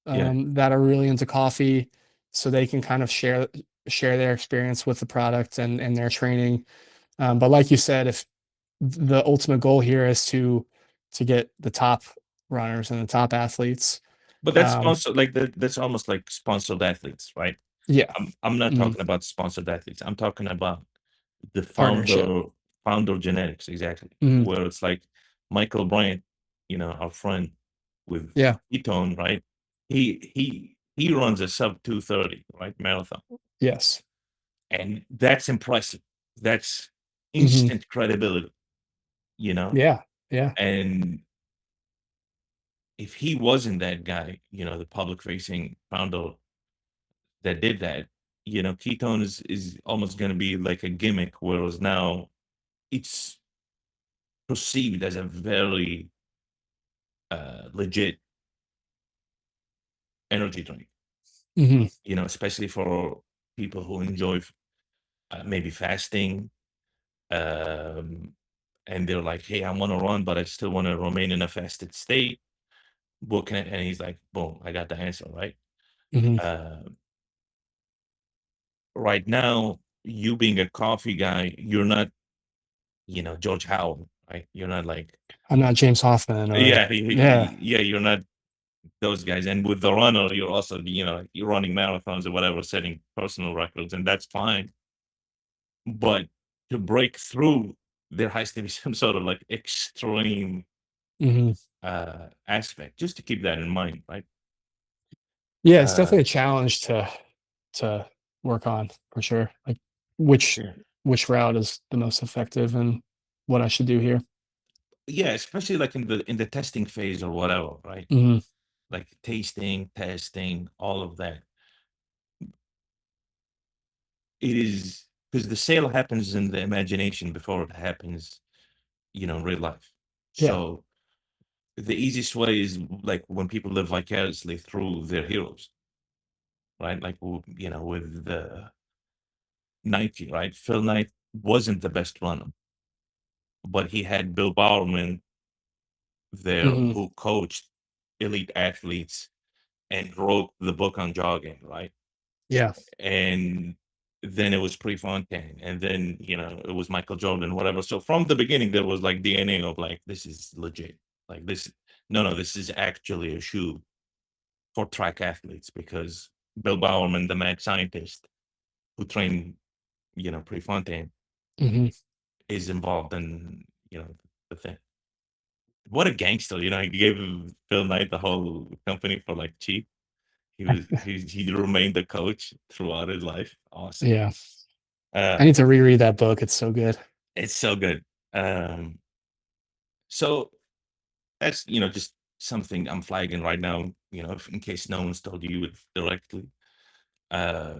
[SPEAKER 1] Yeah.
[SPEAKER 2] that are really into coffee, so they can kind of share their experience with the product and their training. But like you said, if the ultimate goal here is to get the top runners and the top athletes,
[SPEAKER 1] But that's
[SPEAKER 2] Um,
[SPEAKER 1] sponsor like that's almost like sponsored athletes, right?
[SPEAKER 2] yeah,
[SPEAKER 1] I'm not
[SPEAKER 2] mhm,
[SPEAKER 1] talking about sponsored athletes. I'm talking about the
[SPEAKER 2] partnership.
[SPEAKER 1] founder genetics, exactly.
[SPEAKER 2] Mhm,
[SPEAKER 1] Where it's like Michael Bryant, our friend with
[SPEAKER 2] yeah,
[SPEAKER 1] ketone, right? He runs a sub 230, right? Marathon.
[SPEAKER 2] yes.
[SPEAKER 1] And that's impressive. That's
[SPEAKER 2] Mhm,
[SPEAKER 1] instant credibility, you know?
[SPEAKER 2] yeah, yeah,
[SPEAKER 1] And if he wasn't that guy, the public facing founder that did that, ketone is almost going to be like a gimmick, whereas now it's perceived as a very legit energy drink,
[SPEAKER 2] mhm,
[SPEAKER 1] especially for people who enjoy maybe fasting. Um, and they're like, hey, I want to run, but I still want to remain in a fasted state. What can I? And he's like, boom, I got the answer, right?
[SPEAKER 2] mhm.
[SPEAKER 1] Uh, right now, you being a coffee guy, you're not, George Howell, right? You're not like,
[SPEAKER 2] I'm not James Hoffman or
[SPEAKER 1] yeah,
[SPEAKER 2] yeah,
[SPEAKER 1] yeah, you're not those guys. And with the runner, you're also, like, you're running marathons or whatever, setting personal records, and that's fine. But to break through, there has to be some sort of like extreme
[SPEAKER 2] mhm.
[SPEAKER 1] aspect, just to keep that in mind, right?
[SPEAKER 2] Yeah, it's
[SPEAKER 1] Uh,
[SPEAKER 2] definitely a challenge to work on for sure. Like which
[SPEAKER 1] yeah,
[SPEAKER 2] which route is the most effective and what I should do here.
[SPEAKER 1] yeah, especially like in the testing phase or whatever, right?
[SPEAKER 2] Mhm,
[SPEAKER 1] Like tasting, testing, all of that. It is because the sale happens in the imagination before it happens, in real life.
[SPEAKER 2] yeah,
[SPEAKER 1] So the easiest way is like when people live vicariously through their heroes, right? Like with the Nike, right? Phil Knight wasn't the best runner, but he had Bill Bowerman there
[SPEAKER 2] mhm,
[SPEAKER 1] who coached elite athletes and wrote the book on jogging, right?
[SPEAKER 2] yeah,
[SPEAKER 1] And then it was Prefontaine, and then it was Michael Jordan, whatever. So from the beginning, there was like DNA of like this is legit, like this. No, no, this is actually a shoe for track athletes because Bill Bowerman, the mad scientist who trained Prefontaine,
[SPEAKER 2] mhm.
[SPEAKER 1] is involved in the thing. What a gangster, he gave Phil Knight the whole company for like cheap. He remained the coach throughout his life. Awesome.
[SPEAKER 2] Yeah. I
[SPEAKER 1] Uh,
[SPEAKER 2] need to reread that book, it's so good.
[SPEAKER 1] it's so good. So that's just something I'm flagging right now. In case no one's told you it directly. Uh,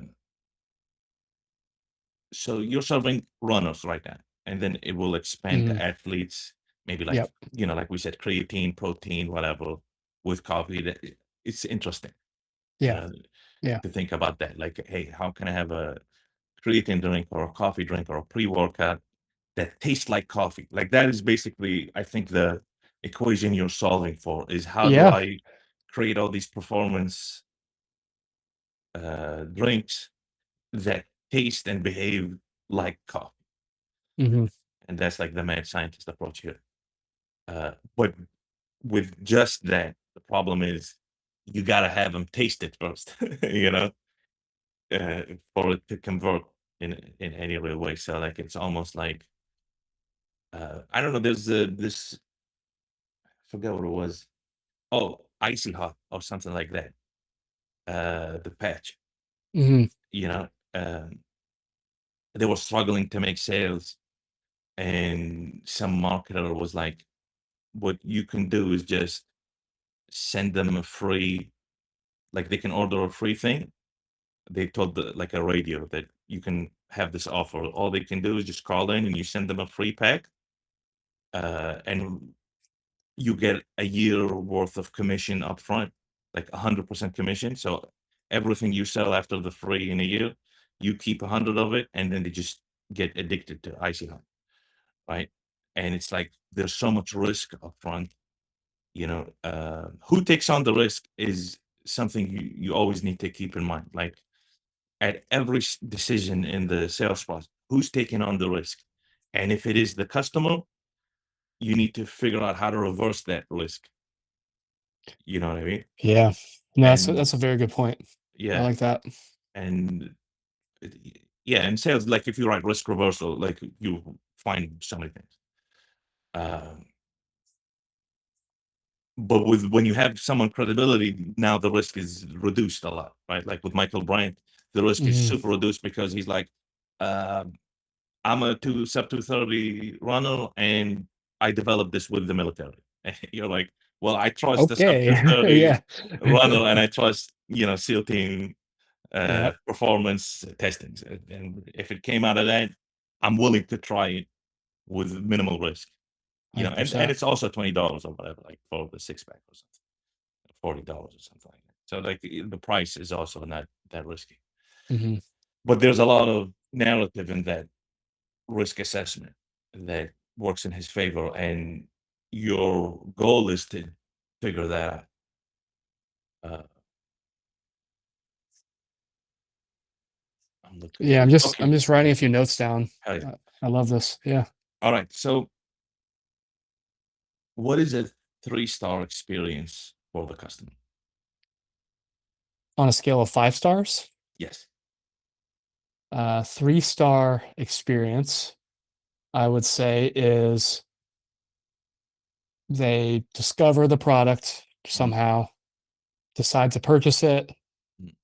[SPEAKER 1] so you're serving runners right now, and then it will expand
[SPEAKER 2] Mhm,
[SPEAKER 1] to athletes. Maybe like
[SPEAKER 2] yep,
[SPEAKER 1] like we said, creatine, protein, whatever, with coffee. It's interesting. You
[SPEAKER 2] yeah,
[SPEAKER 1] know,
[SPEAKER 2] yeah,
[SPEAKER 1] to think about that. Like, hey, how can I have a creatine drink or a coffee drink or a pre-workout that tastes like coffee? Like that is basically, I think, the equation you're solving for is how do
[SPEAKER 2] yeah,
[SPEAKER 1] I create all these performance drinks that taste and behave like coffee?
[SPEAKER 2] mhm.
[SPEAKER 1] And that's like the mad scientist approach here. But with just that, the problem is you gotta have them taste it first, uh, for it to convert in any real way. So like it's almost like I don't know. There's this, I forget what it was. Oh, icy hot or something like that. The patch.
[SPEAKER 2] Mhm,
[SPEAKER 1] You know, um, they were struggling to make sales, and some marketer was like, "What you can do is just send them a free, like they can order a free thing." They told like a radio that you can have this offer. All they can do is just call in and you send them a free pack, and you get a year worth of commission upfront, like 100% commission. So everything you sell after the free in a year, you keep 100 of it, and then they just get addicted to icy hot, right? And it's like there's so much risk upfront. Who takes on the risk is something you always need to keep in mind. Like at every decision in the sales process, who's taking on the risk? And if it is the customer, you need to figure out how to reverse that risk. You know what I mean?
[SPEAKER 2] Yeah. No,
[SPEAKER 1] And
[SPEAKER 2] that's a very good point. I
[SPEAKER 1] yeah,
[SPEAKER 2] like that.
[SPEAKER 1] and yeah, and sales, like if you write risk reversal, like you find so many things. Um, but with when you have someone credibility, now the risk is reduced a lot, right? Like with Michael Bryant, the risk is
[SPEAKER 2] Mhm.
[SPEAKER 1] super reduced because he's like, uh, I'm a two sub 230 runner, and I developed this with the military. You're like, well, I trust the sub
[SPEAKER 2] Okay.
[SPEAKER 1] 230
[SPEAKER 2] Yeah.
[SPEAKER 1] runner, and I trust SEAL team
[SPEAKER 2] Yeah,
[SPEAKER 1] performance testings, and if it came out of that, I'm willing to try it with minimal risk. And
[SPEAKER 2] 100%.
[SPEAKER 1] it's also $20 or whatever, like for the six pack or something, $40 or something like that. So like the price is also not that risky.
[SPEAKER 2] Mhm.
[SPEAKER 1] But there's a lot of narrative in that risk assessment that works in his favor, and your goal is to figure that out. Uh, I'm looking.
[SPEAKER 2] Yeah, I'm
[SPEAKER 1] Okay,
[SPEAKER 2] just writing a few notes down.
[SPEAKER 1] hell yeah.
[SPEAKER 2] I love this. Yeah.
[SPEAKER 1] All right. So, what is a three-star experience for the customer?
[SPEAKER 2] On a scale of 5 stars,
[SPEAKER 1] Yes.
[SPEAKER 2] 3-star experience, I would say, is they discover the product
[SPEAKER 1] Mhm,
[SPEAKER 2] somehow, decide to purchase it,
[SPEAKER 1] mhm.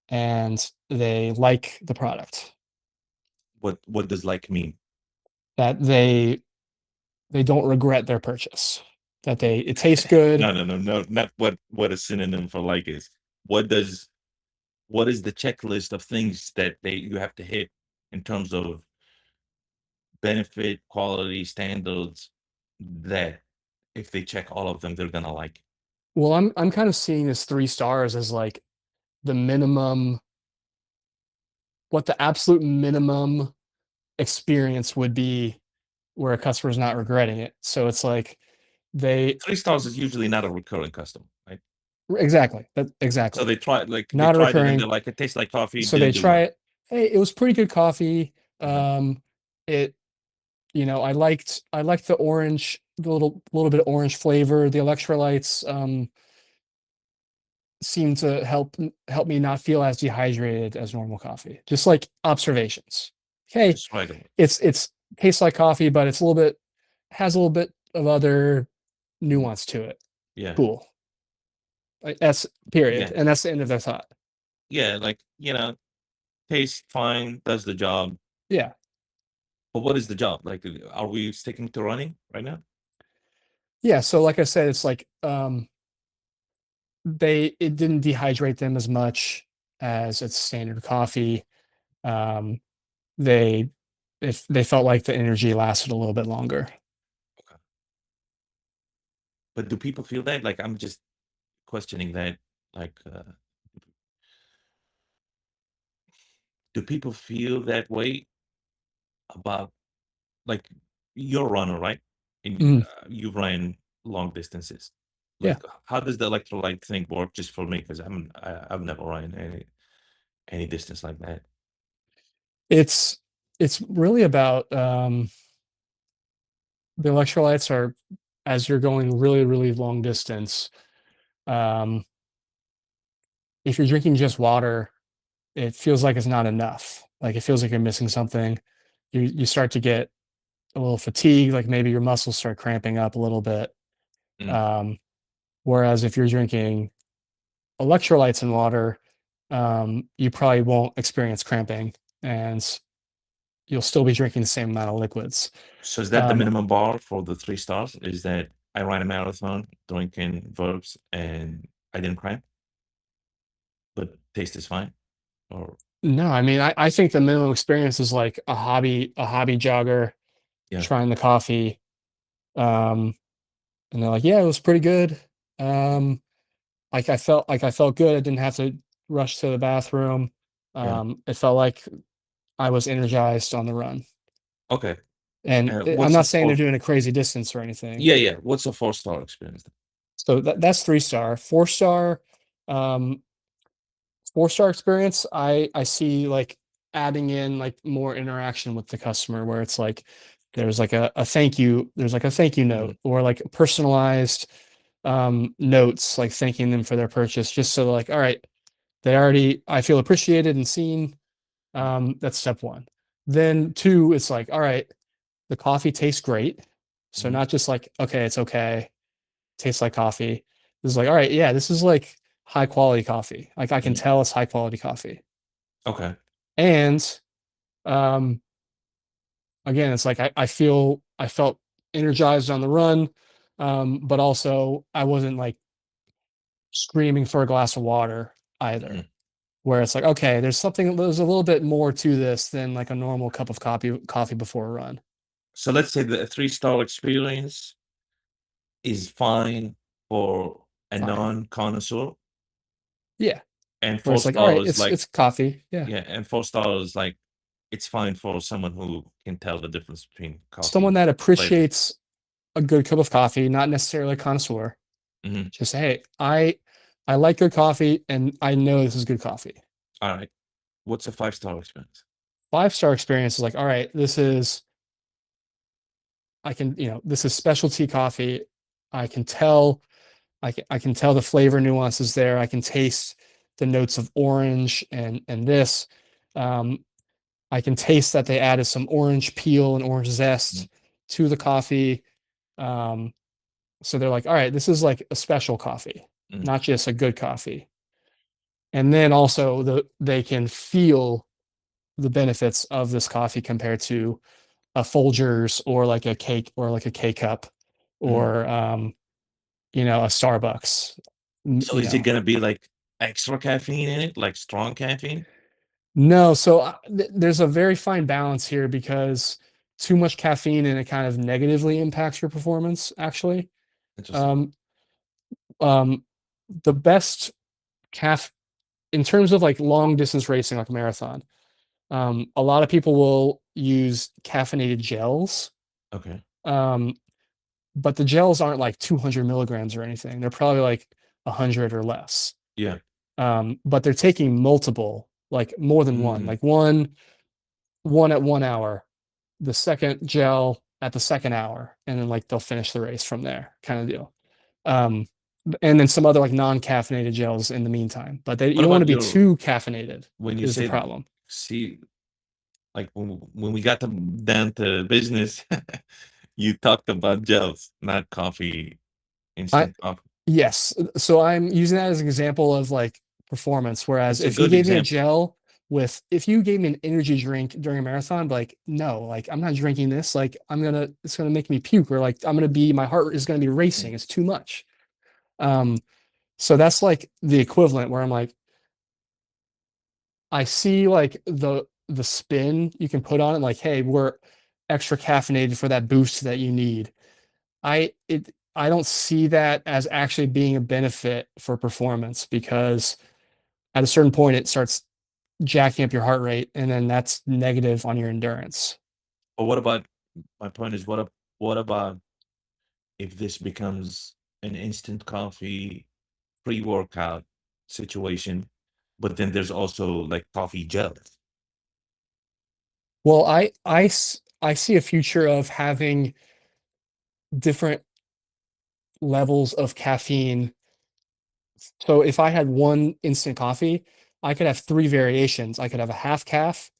[SPEAKER 2] and they like the product.
[SPEAKER 1] What does like mean?
[SPEAKER 2] That they don't regret their purchase. That they it tastes good.
[SPEAKER 1] No, no, no, no, not what a synonym for like is. What does what is the checklist of things that they you have to hit in terms of benefit, quality, standards that if they check all of them, they're gonna like it?
[SPEAKER 2] Well, I'm kind of seeing this 3 stars as, like, the minimum what the absolute minimum experience would be where a customer's not regretting it. So it's like they
[SPEAKER 1] 3 stars is usually not a recurring customer, right?
[SPEAKER 2] exactly,
[SPEAKER 1] So
[SPEAKER 2] exactly.
[SPEAKER 1] they
[SPEAKER 2] Not a
[SPEAKER 1] tried it and they're
[SPEAKER 2] recurring.
[SPEAKER 1] like, "It tastes like coffee,
[SPEAKER 2] So they
[SPEAKER 1] didn't do
[SPEAKER 2] try
[SPEAKER 1] well."
[SPEAKER 2] it. Hey, it was pretty good coffee.
[SPEAKER 1] Uh-huh.
[SPEAKER 2] It I liked the orange, the little bit of orange flavor. The electrolytes seem to help me not feel as dehydrated as normal coffee. Just like observations. Okay,
[SPEAKER 1] Just regular.
[SPEAKER 2] it's tastes like coffee, but it's a little bit has a little bit of other
[SPEAKER 1] Mhm.
[SPEAKER 2] nuance to it.
[SPEAKER 1] Yeah.
[SPEAKER 2] Cool. Like that's period.
[SPEAKER 1] Yeah.
[SPEAKER 2] And that's the end of their thought.
[SPEAKER 1] Yeah, like, tastes fine, does the job,
[SPEAKER 2] Yeah.
[SPEAKER 1] but what is the job? Like, are we sticking to running right now?
[SPEAKER 2] Yeah. So like I said, it's like it didn't dehydrate them as much as it's standard coffee. Um they if they felt like the energy lasted a little bit longer.
[SPEAKER 1] Okay. But do people feel that? Like, I'm just questioning that. Like, do people feel that way about, like, you're a runner, right? And
[SPEAKER 2] Mm,
[SPEAKER 1] you ran long distances.
[SPEAKER 2] yeah.
[SPEAKER 1] Like, how does the electrolyte thing work just for me? Because I've never run any distance like that.
[SPEAKER 2] It's it's really about the electrolytes are as you're going really, really long distance. Um, if you're drinking just water, it feels like it's not enough. Like it feels like you're missing something. You start to get a little fatigued, like maybe your muscles start cramping up a little bit.
[SPEAKER 1] Mm.
[SPEAKER 2] Um, whereas if you're drinking electrolytes in water, you probably won't experience cramping and you'll still be drinking the same amount of liquids.
[SPEAKER 1] So is that the
[SPEAKER 2] Um,
[SPEAKER 1] minimum bar for the 3 stars? Is that I ran a marathon drinking verbs and I didn't cramp, but taste is fine? Or
[SPEAKER 2] no, I mean, I think the minimum experience is like a hobby jogger
[SPEAKER 1] yeah,
[SPEAKER 2] trying the coffee. Um, and they're like, yeah, it was pretty good. Um, like I felt good. I didn't have to rush to the bathroom.
[SPEAKER 1] yeah.
[SPEAKER 2] It felt like I was energized on the run.
[SPEAKER 1] Okay.
[SPEAKER 2] And I'm
[SPEAKER 1] What's a
[SPEAKER 2] not saying they're
[SPEAKER 1] four?
[SPEAKER 2] doing a crazy distance or anything.
[SPEAKER 1] Yeah, yeah. What's a 4-star experience?
[SPEAKER 2] So that's 3-star. 4-star, um, 4-star experience. I see like adding in like more interaction with the customer where it's like there's like a thank you, there's like a thank you
[SPEAKER 1] Mhm.
[SPEAKER 2] note or like personalized. notes, like thanking them for their purchase, just so like, all right, I feel appreciated and seen. That's step one. Then two, it's like, all right, the coffee tastes great. So
[SPEAKER 1] Mhm.
[SPEAKER 2] not just like, okay, it's okay, tastes like coffee. This is like, all right, yeah, this is like high quality coffee. Like I can
[SPEAKER 1] Mhm.
[SPEAKER 2] tell it's high quality coffee.
[SPEAKER 1] Okay.
[SPEAKER 2] And um again, it's like I felt energized on the run. But also I wasn't like screaming for a glass of water either.
[SPEAKER 1] Mhm.
[SPEAKER 2] Where it's like, okay, there's a little bit more to this than like a normal cup of coffee before a run.
[SPEAKER 1] So let's say the three-star experience is fine for a
[SPEAKER 2] Fine.
[SPEAKER 1] non-connoisseur,
[SPEAKER 2] Yeah.
[SPEAKER 1] and
[SPEAKER 2] Where
[SPEAKER 1] four
[SPEAKER 2] it's like, all right,
[SPEAKER 1] stars like
[SPEAKER 2] it's coffee. Yeah.
[SPEAKER 1] yeah, and 4 stars like it's fine for someone who can tell the difference between
[SPEAKER 2] Someone
[SPEAKER 1] coffee
[SPEAKER 2] that
[SPEAKER 1] flavors.
[SPEAKER 2] appreciates a good cup of coffee, not necessarily a connoisseur.
[SPEAKER 1] Mhm.
[SPEAKER 2] Just hey, I like good coffee and I know this is good coffee.
[SPEAKER 1] All right. What's a five-star experience?
[SPEAKER 2] 5-star experience is like, all right, this is this is specialty coffee. I can tell I can tell the flavor nuances there. I can taste the notes of orange and this. Um, I can taste that they added some orange peel and orange
[SPEAKER 1] Mhm.
[SPEAKER 2] zest to the coffee. Um, so they're like, all right, this is like a special coffee,
[SPEAKER 1] Mhm.
[SPEAKER 2] not just a good coffee. And then also they can feel the benefits of this coffee compared to a Folgers or like a cake or like a K cup
[SPEAKER 1] Mhm.
[SPEAKER 2] or a Starbucks.
[SPEAKER 1] So is it gonna be like extra caffeine in it, like strong caffeine?
[SPEAKER 2] No, so there's a very fine balance here because too much caffeine and it kind of negatively impacts your performance, actually.
[SPEAKER 1] Interesting.
[SPEAKER 2] Um, um, the best caf in terms of like long distance racing, like a marathon, a lot of people will use caffeinated gels.
[SPEAKER 1] Okay.
[SPEAKER 2] Um, but the gels aren't like 200 milligrams or anything. They're probably like 100 or less.
[SPEAKER 1] Yeah.
[SPEAKER 2] But they're taking multiple, like more than one,
[SPEAKER 1] Mm.
[SPEAKER 2] like one at 1 hour, the second gel at the second hour, and then like they'll finish the race from there, kind of deal. Um, and then some other like non-caffeinated gels in the meantime, but you
[SPEAKER 1] What
[SPEAKER 2] don't want to
[SPEAKER 1] about
[SPEAKER 2] be
[SPEAKER 1] your
[SPEAKER 2] too caffeinated
[SPEAKER 1] when you
[SPEAKER 2] is the
[SPEAKER 1] said
[SPEAKER 2] problem.
[SPEAKER 1] see, like when we got down to business, you talked about gels, not coffee,
[SPEAKER 2] I
[SPEAKER 1] instant coffee.
[SPEAKER 2] Yes, so I'm using that as an example of like performance. Whereas
[SPEAKER 1] It's a
[SPEAKER 2] if you
[SPEAKER 1] good
[SPEAKER 2] gave me a
[SPEAKER 1] example.
[SPEAKER 2] gel if you gave me an energy drink during a marathon, like no, like I'm not drinking this. Like it's gonna make me puke, or like my heart is gonna be
[SPEAKER 1] Mm.
[SPEAKER 2] racing. It's too much. Um, so that's like the equivalent where I'm like, I see like the spin you can put on it, like, hey, we're extra caffeinated for that boost that you need. I don't see that as actually being a benefit for performance because at a certain point it starts jacking up your heart rate and then that's negative on your endurance.
[SPEAKER 1] But what about my point is what about if this becomes an instant coffee pre-workout situation, but then there's also like coffee gels.
[SPEAKER 2] Well, I see a future of having different levels of caffeine. So if I had one instant coffee, I could have three variations. I could have a half calf,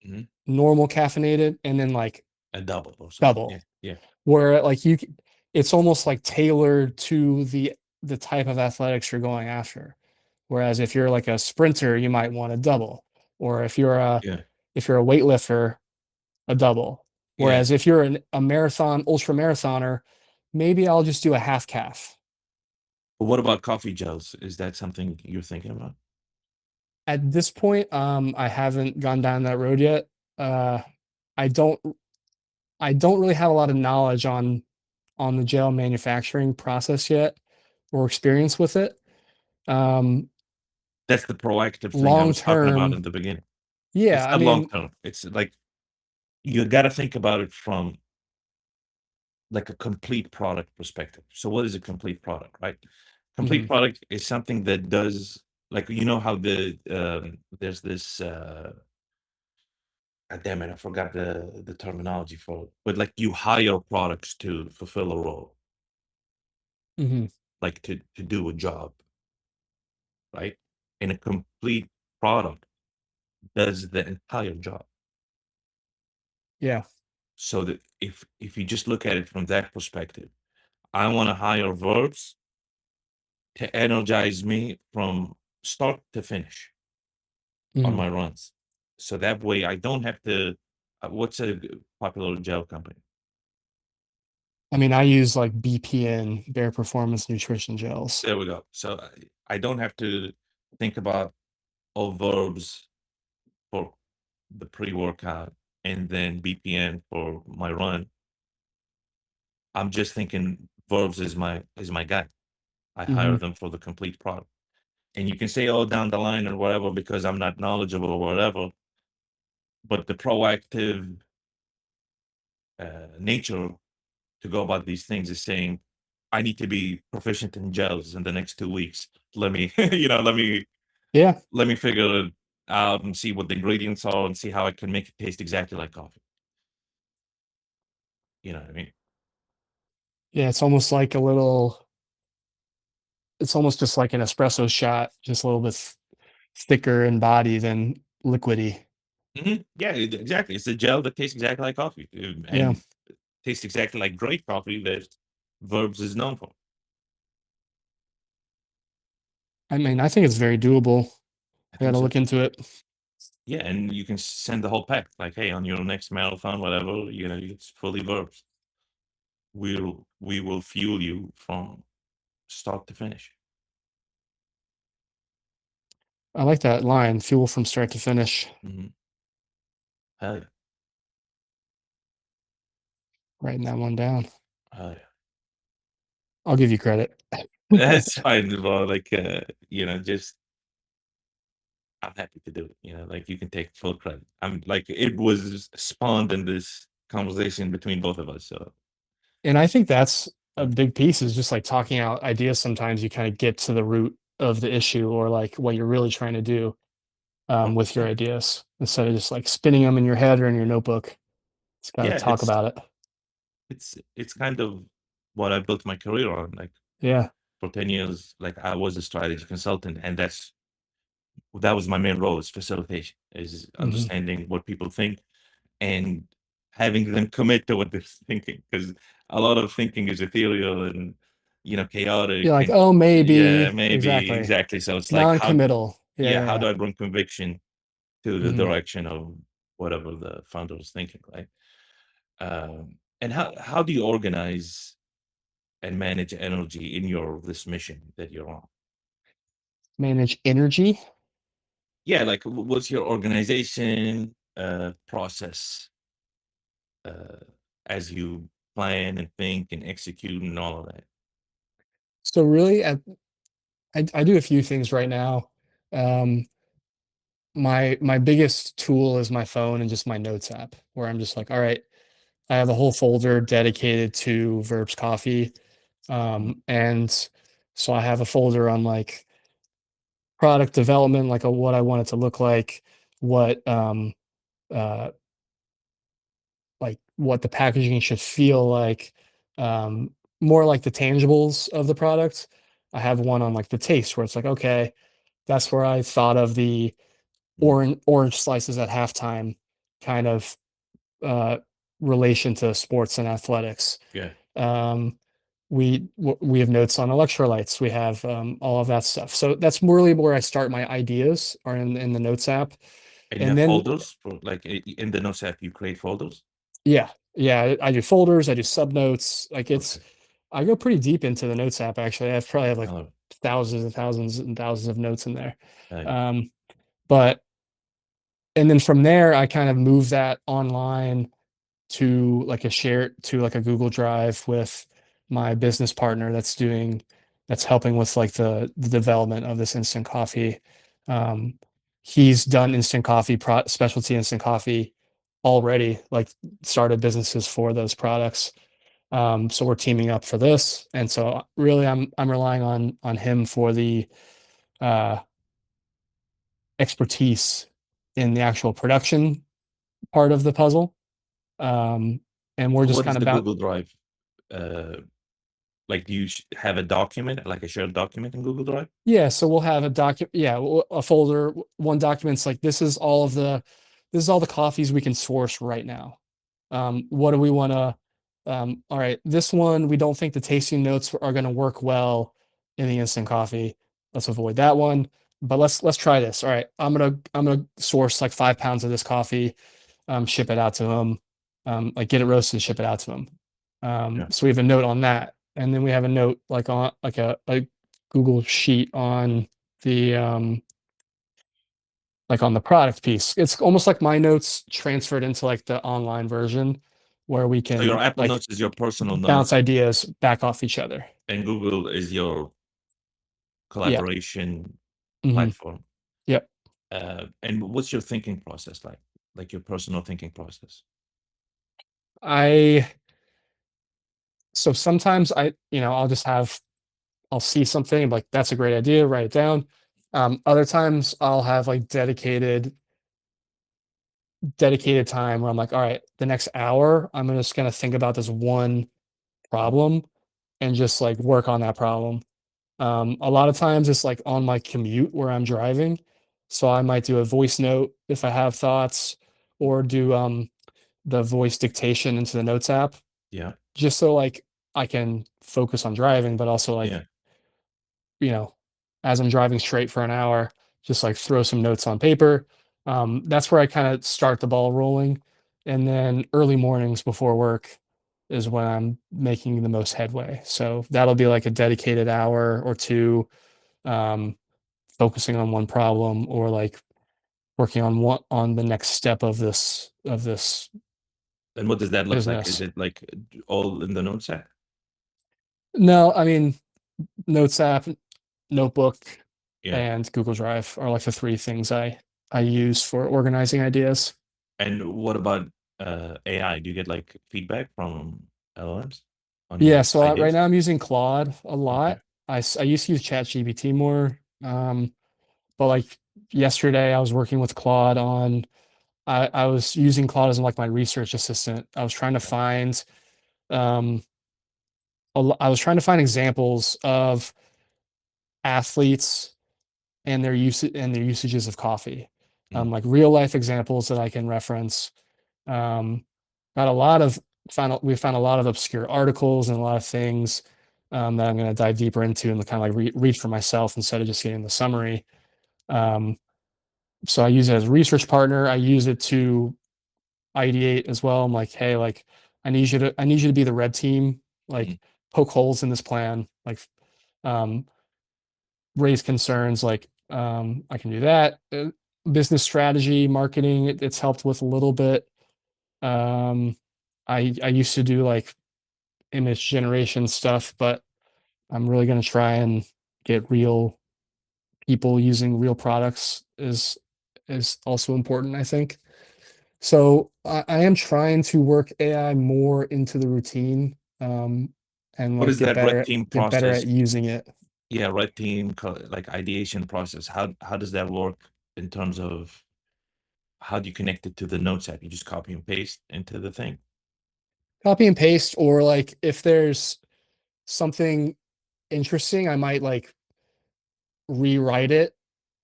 [SPEAKER 1] Mhm.
[SPEAKER 2] normal caffeinated, and then like
[SPEAKER 1] A double or something. Yeah,
[SPEAKER 2] double.
[SPEAKER 1] yeah,
[SPEAKER 2] Where like it's almost like tailored to the type of athletics you're going after. Whereas if you're like a sprinter, you might want a double, or
[SPEAKER 1] yeah,
[SPEAKER 2] if you're a weightlifter, a double.
[SPEAKER 1] yeah.
[SPEAKER 2] Whereas if you're a marathon ultra marathoner, maybe I'll just do a half calf.
[SPEAKER 1] But what about coffee gels? Is that something you're thinking about?
[SPEAKER 2] At this point, I haven't gone down that road yet. Uh, I don't I don't really have a lot of knowledge on the gel manufacturing process yet or experience with it. Um,
[SPEAKER 1] That's the proactive thing I
[SPEAKER 2] long
[SPEAKER 1] was talking about
[SPEAKER 2] term,
[SPEAKER 1] in the beginning.
[SPEAKER 2] yeah,
[SPEAKER 1] It's
[SPEAKER 2] I
[SPEAKER 1] not long
[SPEAKER 2] mean,
[SPEAKER 1] term. It's like you got to think about it from like a complete product perspective. So what is a complete product, right? Complete
[SPEAKER 2] mhm,
[SPEAKER 1] product is something that does like you know how there's this God damn it, I forgot the terminology for it. But like you hire products to fulfill a role.
[SPEAKER 2] mhm.
[SPEAKER 1] like to do a job, right? And a complete product does the entire job.
[SPEAKER 2] Yeah.
[SPEAKER 1] So that if you just look at it from that perspective, I want to hire verbs to energize me from start to finish on
[SPEAKER 2] Mhm.
[SPEAKER 1] my runs. So that way I don't have to what's a popular gel company?
[SPEAKER 2] I mean, I use like BPN, Bare Performance Nutrition Gels.
[SPEAKER 1] There we go. So I don't have to think about all verbs for the pre-workout and then BPN for my run. I'm just thinking verbs is my guy. I hire
[SPEAKER 2] Mhm.
[SPEAKER 1] them for the complete product. And you can say, oh, down the line or whatever, because I'm not knowledgeable or whatever. But the proactive nature to go about these things is saying, I need to be proficient in gels in the next 2 weeks. Let me,
[SPEAKER 2] Yeah.
[SPEAKER 1] let me figure it out and see what the ingredients are and see how I can make it taste exactly like coffee. You know what I mean?
[SPEAKER 2] Yeah, it's almost like a little it's almost just like an espresso shot, just a little bit thicker in body than liquidy.
[SPEAKER 1] Yeah, exactly. It's a gel that tastes exactly like coffee
[SPEAKER 2] Yeah.
[SPEAKER 1] and tastes exactly like great coffee that Verbs is known for.
[SPEAKER 2] I mean, I think it's very doable.
[SPEAKER 1] I
[SPEAKER 2] I
[SPEAKER 1] think
[SPEAKER 2] gotta
[SPEAKER 1] so
[SPEAKER 2] look
[SPEAKER 1] too.
[SPEAKER 2] into it.
[SPEAKER 1] Yeah, and you can send the whole pack. Like, hey, on your next marathon, whatever, it's fully verbs. We will fuel you from start to finish.
[SPEAKER 2] I like that line, fuel from start to finish.
[SPEAKER 1] Hmm. Hell yeah.
[SPEAKER 2] Writing that one down.
[SPEAKER 1] Hell yeah.
[SPEAKER 2] I'll give you credit.
[SPEAKER 1] That's fine, bro. Like, just I'm happy to do it. Like you can take full credit. I'm like it was spawned in this conversation between both of us. So,
[SPEAKER 2] And I think that's a
[SPEAKER 1] uh,
[SPEAKER 2] big piece is just like talking out ideas. Sometimes you kind of get to the root of the issue or like what you're really trying to do with your
[SPEAKER 1] 100%.
[SPEAKER 2] ideas instead of just like spinning them in your head or in your notebook. Just got to
[SPEAKER 1] Yeah,
[SPEAKER 2] talk about it.
[SPEAKER 1] it's kind of what I built my career on. Like
[SPEAKER 2] Yeah.
[SPEAKER 1] for 10 years, like I was a strategy consultant, and that was my main role is facilitation, is
[SPEAKER 2] Hmm.
[SPEAKER 1] understanding what people think and having them commit to what they're thinking. Because a lot of thinking is ethereal and
[SPEAKER 2] You're
[SPEAKER 1] chaotic
[SPEAKER 2] like,
[SPEAKER 1] and
[SPEAKER 2] oh,
[SPEAKER 1] yeah,
[SPEAKER 2] maybe.
[SPEAKER 1] maybe
[SPEAKER 2] Exactly.
[SPEAKER 1] exactly. So it's like
[SPEAKER 2] Non-committal. Yeah.
[SPEAKER 1] yeah,
[SPEAKER 2] Yeah.
[SPEAKER 1] how
[SPEAKER 2] Yeah.
[SPEAKER 1] do I bring conviction to the
[SPEAKER 2] Mhm.
[SPEAKER 1] direction of whatever the founder is thinking, right? And how do you organize and manage energy in your this mission that you're on?
[SPEAKER 2] Manage energy.
[SPEAKER 1] Yeah, like what's your organization process uh, as you plan and think and execute and all of that?
[SPEAKER 2] So really, I do a few things right now. Um, my biggest tool is my phone and just my notes app, where I'm just like, all right, I have a whole folder dedicated to Verbs Coffee.
[SPEAKER 1] Mhm.
[SPEAKER 2] And so I have a folder on like product development, like what I want it to look what uh like what the packaging should feel like, um, more like the tangibles of the product. I have one on like the taste where it's like, okay, that's where I thought of the
[SPEAKER 1] Mhm.
[SPEAKER 2] orange slices at halftime kind of uh, relation to sports and athletics.
[SPEAKER 1] Yeah,
[SPEAKER 2] Um, we have notes on electrolytes. We have all of that stuff. So that's really where I start my ideas are in the notes app.
[SPEAKER 1] and you
[SPEAKER 2] And
[SPEAKER 1] have
[SPEAKER 2] then
[SPEAKER 1] folders for like in the notes app you create folders.
[SPEAKER 2] yeah, yeah, I do folders, I do sub notes. Like it's
[SPEAKER 1] Okay,
[SPEAKER 2] I go pretty deep into the notes app actually. I probably have
[SPEAKER 1] I
[SPEAKER 2] like
[SPEAKER 1] love it.
[SPEAKER 2] thousands and thousands and thousands of notes in there.
[SPEAKER 1] Yeah,
[SPEAKER 2] Um, but and then from there I kind of move that online to like a Google Drive with my business partner that's helping with like the development of this instant coffee. Um, he's done specialty instant coffee already, like started businesses for those products. So we're teaming up for this, and so really I'm relying on him for the uh, expertise in the actual production part of the puzzle. Um, and we're
[SPEAKER 1] So
[SPEAKER 2] just
[SPEAKER 1] what is
[SPEAKER 2] kind of
[SPEAKER 1] the
[SPEAKER 2] about
[SPEAKER 1] Google Drive? Uh, Like, do you have a document, like a shared document in Google Drive?
[SPEAKER 2] Yeah, so we'll have a document, yeah, a folder, one document's like this is all the coffees we can source right now. What do we want to all right, this one we don't think the tasting notes are going to work well in the instant coffee. Let's avoid that one. But let's try this. All right, I'm gonna source like 5 pounds of this coffee, ship it out to them, like get it roasted, ship it out to them.
[SPEAKER 1] Yeah.
[SPEAKER 2] So we have a note on that, and then we have a note like on like a Google sheet on the like on the product piece. It's almost like my notes transferred into like the online version where we
[SPEAKER 1] So your
[SPEAKER 2] can
[SPEAKER 1] Apple
[SPEAKER 2] like
[SPEAKER 1] Notes is your personal
[SPEAKER 2] bounce
[SPEAKER 1] notes,
[SPEAKER 2] ideas back off each other.
[SPEAKER 1] and Google is your
[SPEAKER 2] Yeah.
[SPEAKER 1] collaboration
[SPEAKER 2] Hmm.
[SPEAKER 1] platform.
[SPEAKER 2] Yep.
[SPEAKER 1] And what's your thinking process like? Like your personal thinking process?
[SPEAKER 2] I so sometimes I'll just I'll see something and be like that's a great idea, write it down. Other times I'll have like dedicated time where I'm like, all right, the next hour I'm just gonna think about this one
[SPEAKER 1] Mm.
[SPEAKER 2] problem and just like work on that problem. A lot of times it's like on my commute where I'm driving. So I might do a voice note if I have thoughts or do the voice dictation into the notes app
[SPEAKER 1] Yeah,
[SPEAKER 2] just so like I can focus on driving, but also like,
[SPEAKER 1] yeah.
[SPEAKER 2] you know, as I'm driving straight for an hour, just like throw some notes on paper. That's where I kind of start the ball rolling. And then early mornings before work is when I'm making the most headway. So that'll be like a dedicated hour or two, um, focusing on one problem or like working on on the next step of this
[SPEAKER 1] And what does that look like? Is
[SPEAKER 2] business.
[SPEAKER 1] it like all in the notes app?
[SPEAKER 2] No, I mean, Notes app, Notebook,
[SPEAKER 1] Yeah.
[SPEAKER 2] and Google Drive are like the three things I use for organizing ideas.
[SPEAKER 1] And what about AI? Do you get like feedback from LLMs on
[SPEAKER 2] Yeah,
[SPEAKER 1] your
[SPEAKER 2] so right
[SPEAKER 1] ideas?
[SPEAKER 2] now I'm using Claude a
[SPEAKER 1] Okay.
[SPEAKER 2] lot. I used to use ChatGPT more, but like yesterday I was working with Claude on I was using Claude as like my research assistant. I was trying to
[SPEAKER 1] Yeah.
[SPEAKER 2] find um I was trying to find examples of athletes and their usages of coffee,
[SPEAKER 1] Mm,
[SPEAKER 2] like real life examples that I can reference. Um, got a lot of we found a lot of obscure articles and a lot of things that I'm going to dive deeper into and kind of like read for myself instead of just getting the summary. Um, so I use it as a research partner. I use it to ideate as well. I'm like, hey, like I need you to be the red team,
[SPEAKER 1] mm.
[SPEAKER 2] like poke holes in this plan, like um, raise concerns like I can do that. Business strategy, marketing, it's helped with a little bit. Um, I used to do like image generation stuff, but I'm really going to try and get real people using real products is also important, I think. So I am trying to work AI more into the routine, and
[SPEAKER 1] What
[SPEAKER 2] like
[SPEAKER 1] is that red team
[SPEAKER 2] get better
[SPEAKER 1] process?
[SPEAKER 2] at using it.
[SPEAKER 1] Yeah, red team like ideation process. How does that work in terms of how do you connect it to the notes app? You just copy and paste into the thing.
[SPEAKER 2] Copy and paste, or like if there's something interesting, I might like rewrite it,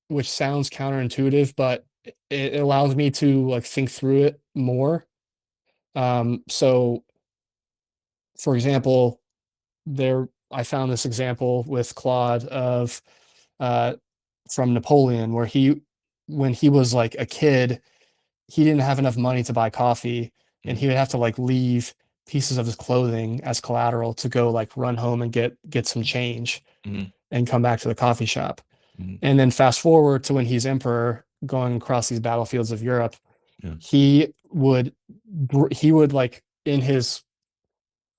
[SPEAKER 2] which sounds counterintuitive, but it allows me to like think through it more. So for example, I found this example with Claude of uh, from Napoleon, where when he was like a kid, he didn't have enough money to buy coffee, and
[SPEAKER 1] Mm,
[SPEAKER 2] he would have to like leave pieces of his clothing as collateral to go like run home and get some change
[SPEAKER 1] mm,
[SPEAKER 2] and come back to the coffee shop.
[SPEAKER 1] mm,
[SPEAKER 2] And then fast forward to when he's emperor going across these battlefields of Europe,
[SPEAKER 1] yeah.
[SPEAKER 2] he would he would like in his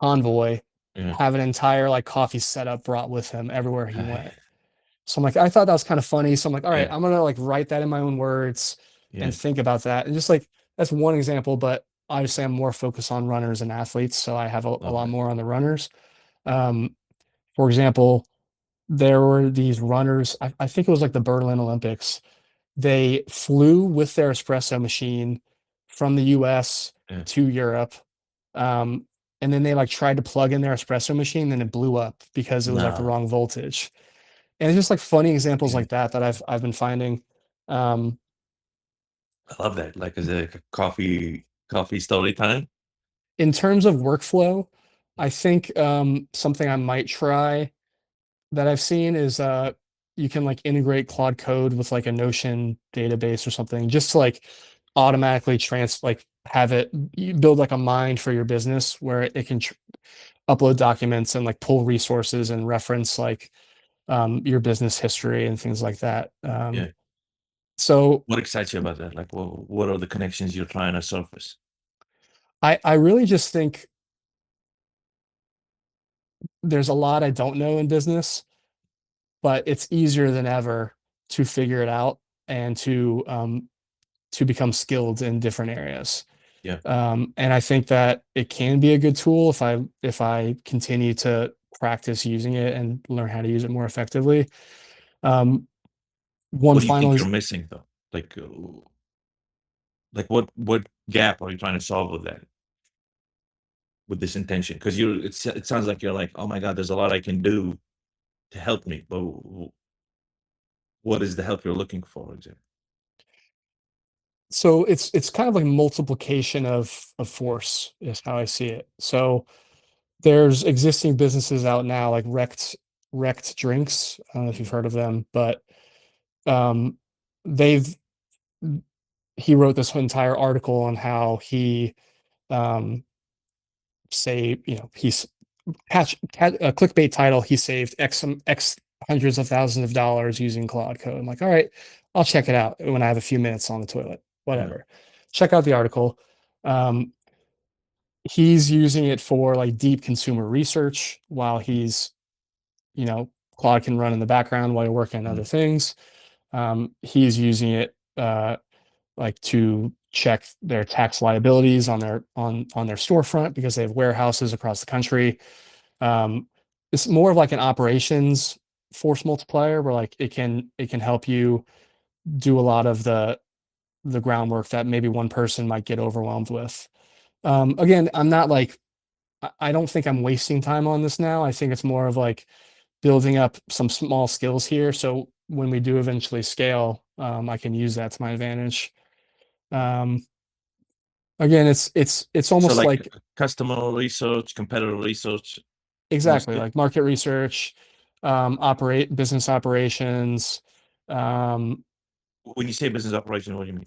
[SPEAKER 2] convoy
[SPEAKER 1] Yeah.
[SPEAKER 2] have an entire like coffee setup brought with him everywhere he went. So I'm like, I thought that was kind of funny. So I'm like, all right,
[SPEAKER 1] Yeah.
[SPEAKER 2] I'm gonna like write that in my own words and
[SPEAKER 1] Yeah.
[SPEAKER 2] think about that. And just like that's one example, but obviously I'm more focused on runners and athletes, so I have a
[SPEAKER 1] Love
[SPEAKER 2] lot
[SPEAKER 1] that.
[SPEAKER 2] more on the runners. Um, for example, there were these runners, I think it was like the Berlin Olympics. They flew with their espresso machine from the US
[SPEAKER 1] Yeah.
[SPEAKER 2] to Europe. Um, and then they like tried to plug in their espresso machine and it blew up because it was like the
[SPEAKER 1] Nah,
[SPEAKER 2] wrong voltage. And it's just like funny examples
[SPEAKER 1] yeah,
[SPEAKER 2] like that that I've been finding. Um,
[SPEAKER 1] I love that. Like, is it like a coffee story time?
[SPEAKER 2] in terms of workflow, I think something I might try that I've seen is you can like integrate Claude Code with like a Notion database or something just to like automatically like have it you build like a mind for your business where it can upload documents and like pull resources and reference like your business history and things like that.
[SPEAKER 1] Yeah.
[SPEAKER 2] So
[SPEAKER 1] What excites you about that? Like, what are the connections you're trying to surface?
[SPEAKER 2] I really just think there's a lot I don't know in business, but it's easier than ever to figure it out and to become skilled in different areas.
[SPEAKER 1] Yeah.
[SPEAKER 2] And I think that it can be a good tool if I continue to practice using it and learn how to use it more effectively. Um, one
[SPEAKER 1] What do you
[SPEAKER 2] final
[SPEAKER 1] think
[SPEAKER 2] ex-
[SPEAKER 1] you're missing though? Like what gap are you trying to solve with that, with this intention? Because it sounds like you're like, oh my God, there's a lot I can do to help me. But what is the help you're looking for?
[SPEAKER 2] so it's kind of like multiplication of force is how I see it. So there's existing businesses out now like wrecked drinks. I don't know if you've
[SPEAKER 1] Mhm.
[SPEAKER 2] heard of them, but um, they've he wrote this entire article on how he um, say he's a clickbait title. He saved X hundreds of thousands of dollars using Claude Code. I'm like, all right, I'll check it out when I have a few minutes on the toilet.
[SPEAKER 1] Yeah.
[SPEAKER 2] Whatever. Check out the article. Um, he's using it for like deep consumer research while Claude can run in the background while you're working on other
[SPEAKER 1] Mhm.
[SPEAKER 2] things. He's using it like to check their tax liabilities on their storefront because they have warehouses across the country. Um, it's more of like an operations force multiplier where like it can help you do a lot of the groundwork that maybe one person might get overwhelmed with. Again, I'm not like I don't think I'm wasting time on this now. I think it's more of like building up some small skills here. So when we do eventually scale, I can use that to my advantage. Um, again, it's
[SPEAKER 1] So
[SPEAKER 2] almost
[SPEAKER 1] like
[SPEAKER 2] like
[SPEAKER 1] customer research, competitor research,
[SPEAKER 2] exactly
[SPEAKER 1] mostly.
[SPEAKER 2] like market research, operate business operations. Um,
[SPEAKER 1] When you say business operation, what do you mean?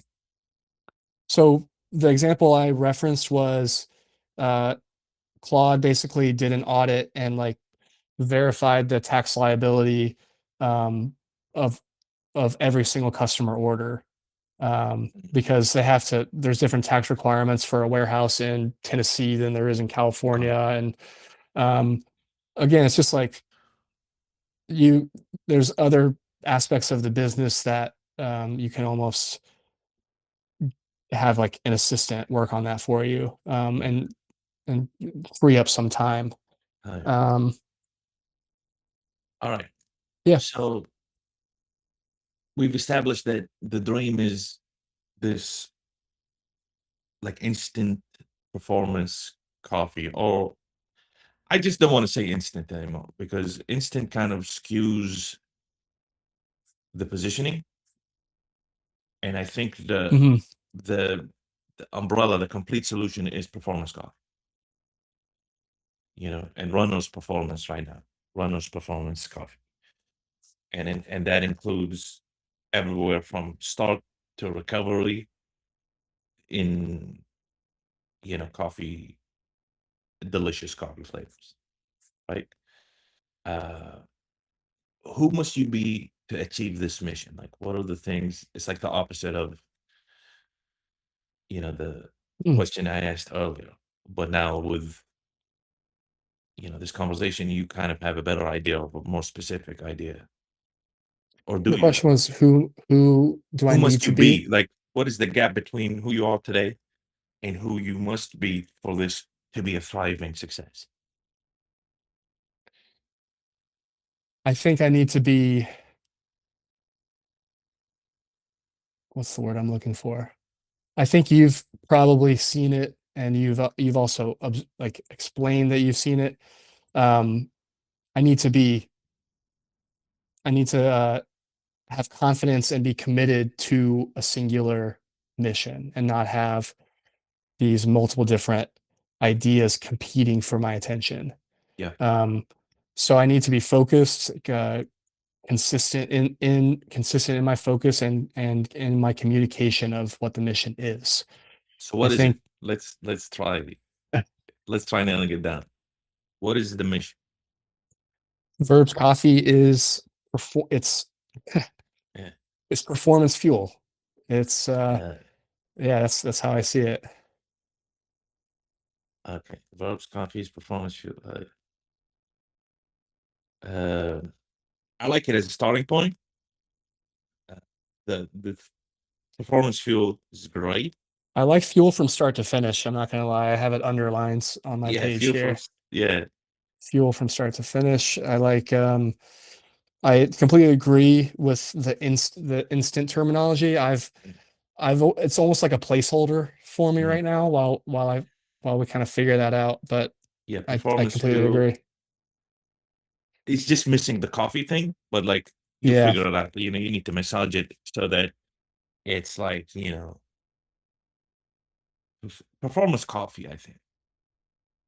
[SPEAKER 2] so the example I referenced was uh, Claude basically did an audit and like verified the tax liability um, of every single customer order because they have to. There's different tax requirements for a warehouse in Tennessee than there is in California,
[SPEAKER 1] Wow.
[SPEAKER 2] and um, again, it's just like you. There's other aspects of the business that you can almost have like an assistant work on that for you
[SPEAKER 1] Yeah.
[SPEAKER 2] and free up some time.
[SPEAKER 1] All right.
[SPEAKER 2] Um,
[SPEAKER 1] All right.
[SPEAKER 2] yeah.
[SPEAKER 1] So we've established that the dream is this like instant performance coffee, or I just don't want to say instant anymore because instant kind of skews the positioning. And I think
[SPEAKER 2] Mhm.
[SPEAKER 1] the the umbrella, the complete solution is performance coffee, and runners performance right now. Runners performance coffee. And that includes everywhere from start to recovery in coffee, delicious coffee flavors, right? Uh, who must you be to achieve this mission? Like, what are the things? It's like the opposite of the
[SPEAKER 2] Mm.
[SPEAKER 1] question I asked earlier, but now with this conversation, you kind of have a better idea, of a more specific idea, or do
[SPEAKER 2] The
[SPEAKER 1] you?
[SPEAKER 2] question was who do I
[SPEAKER 1] Who
[SPEAKER 2] need
[SPEAKER 1] must
[SPEAKER 2] to
[SPEAKER 1] you
[SPEAKER 2] be?
[SPEAKER 1] be? Like, what is the gap between who you are today and who you must be for this to be a thriving success?
[SPEAKER 2] I think I need to be what's the word I'm looking for? I think you've probably seen it and you've also like explained that you've seen it. Um, I need to be I need to have confidence and be committed to a singular mission and not have these multiple different ideas competing for my attention.
[SPEAKER 1] Yeah.
[SPEAKER 2] Um, so I need to be focused, consistent in my focus and in my communication of what the mission is.
[SPEAKER 1] So
[SPEAKER 2] I
[SPEAKER 1] what is it?
[SPEAKER 2] think
[SPEAKER 1] Let's try nailing it down. What is the mission?
[SPEAKER 2] Verbs Coffee is it's
[SPEAKER 1] Yeah.
[SPEAKER 2] it's performance fuel. It's
[SPEAKER 1] Uh,
[SPEAKER 2] yeah, that's how I see it.
[SPEAKER 1] okay. Verbs, coffees, performance fuel. Uh, I like it as a starting point. Uh, the performance fuel is great.
[SPEAKER 2] I like fuel from start to finish. I'm not gonna lie. I have it underlined on my
[SPEAKER 1] Yeah,
[SPEAKER 2] page
[SPEAKER 1] fuel from
[SPEAKER 2] here.
[SPEAKER 1] yeah,
[SPEAKER 2] Fuel from start to finish. I completely agree with the instant terminology. It's almost like a placeholder for me
[SPEAKER 1] mm,
[SPEAKER 2] right now while we kind of figure that out, but
[SPEAKER 1] yeah.
[SPEAKER 2] I
[SPEAKER 1] Performance
[SPEAKER 2] completely
[SPEAKER 1] fuel.
[SPEAKER 2] agree.
[SPEAKER 1] It's just missing the coffee thing, but like you'll
[SPEAKER 2] Yeah.
[SPEAKER 1] figure it out. You need to massage it so that it's like performance coffee. I think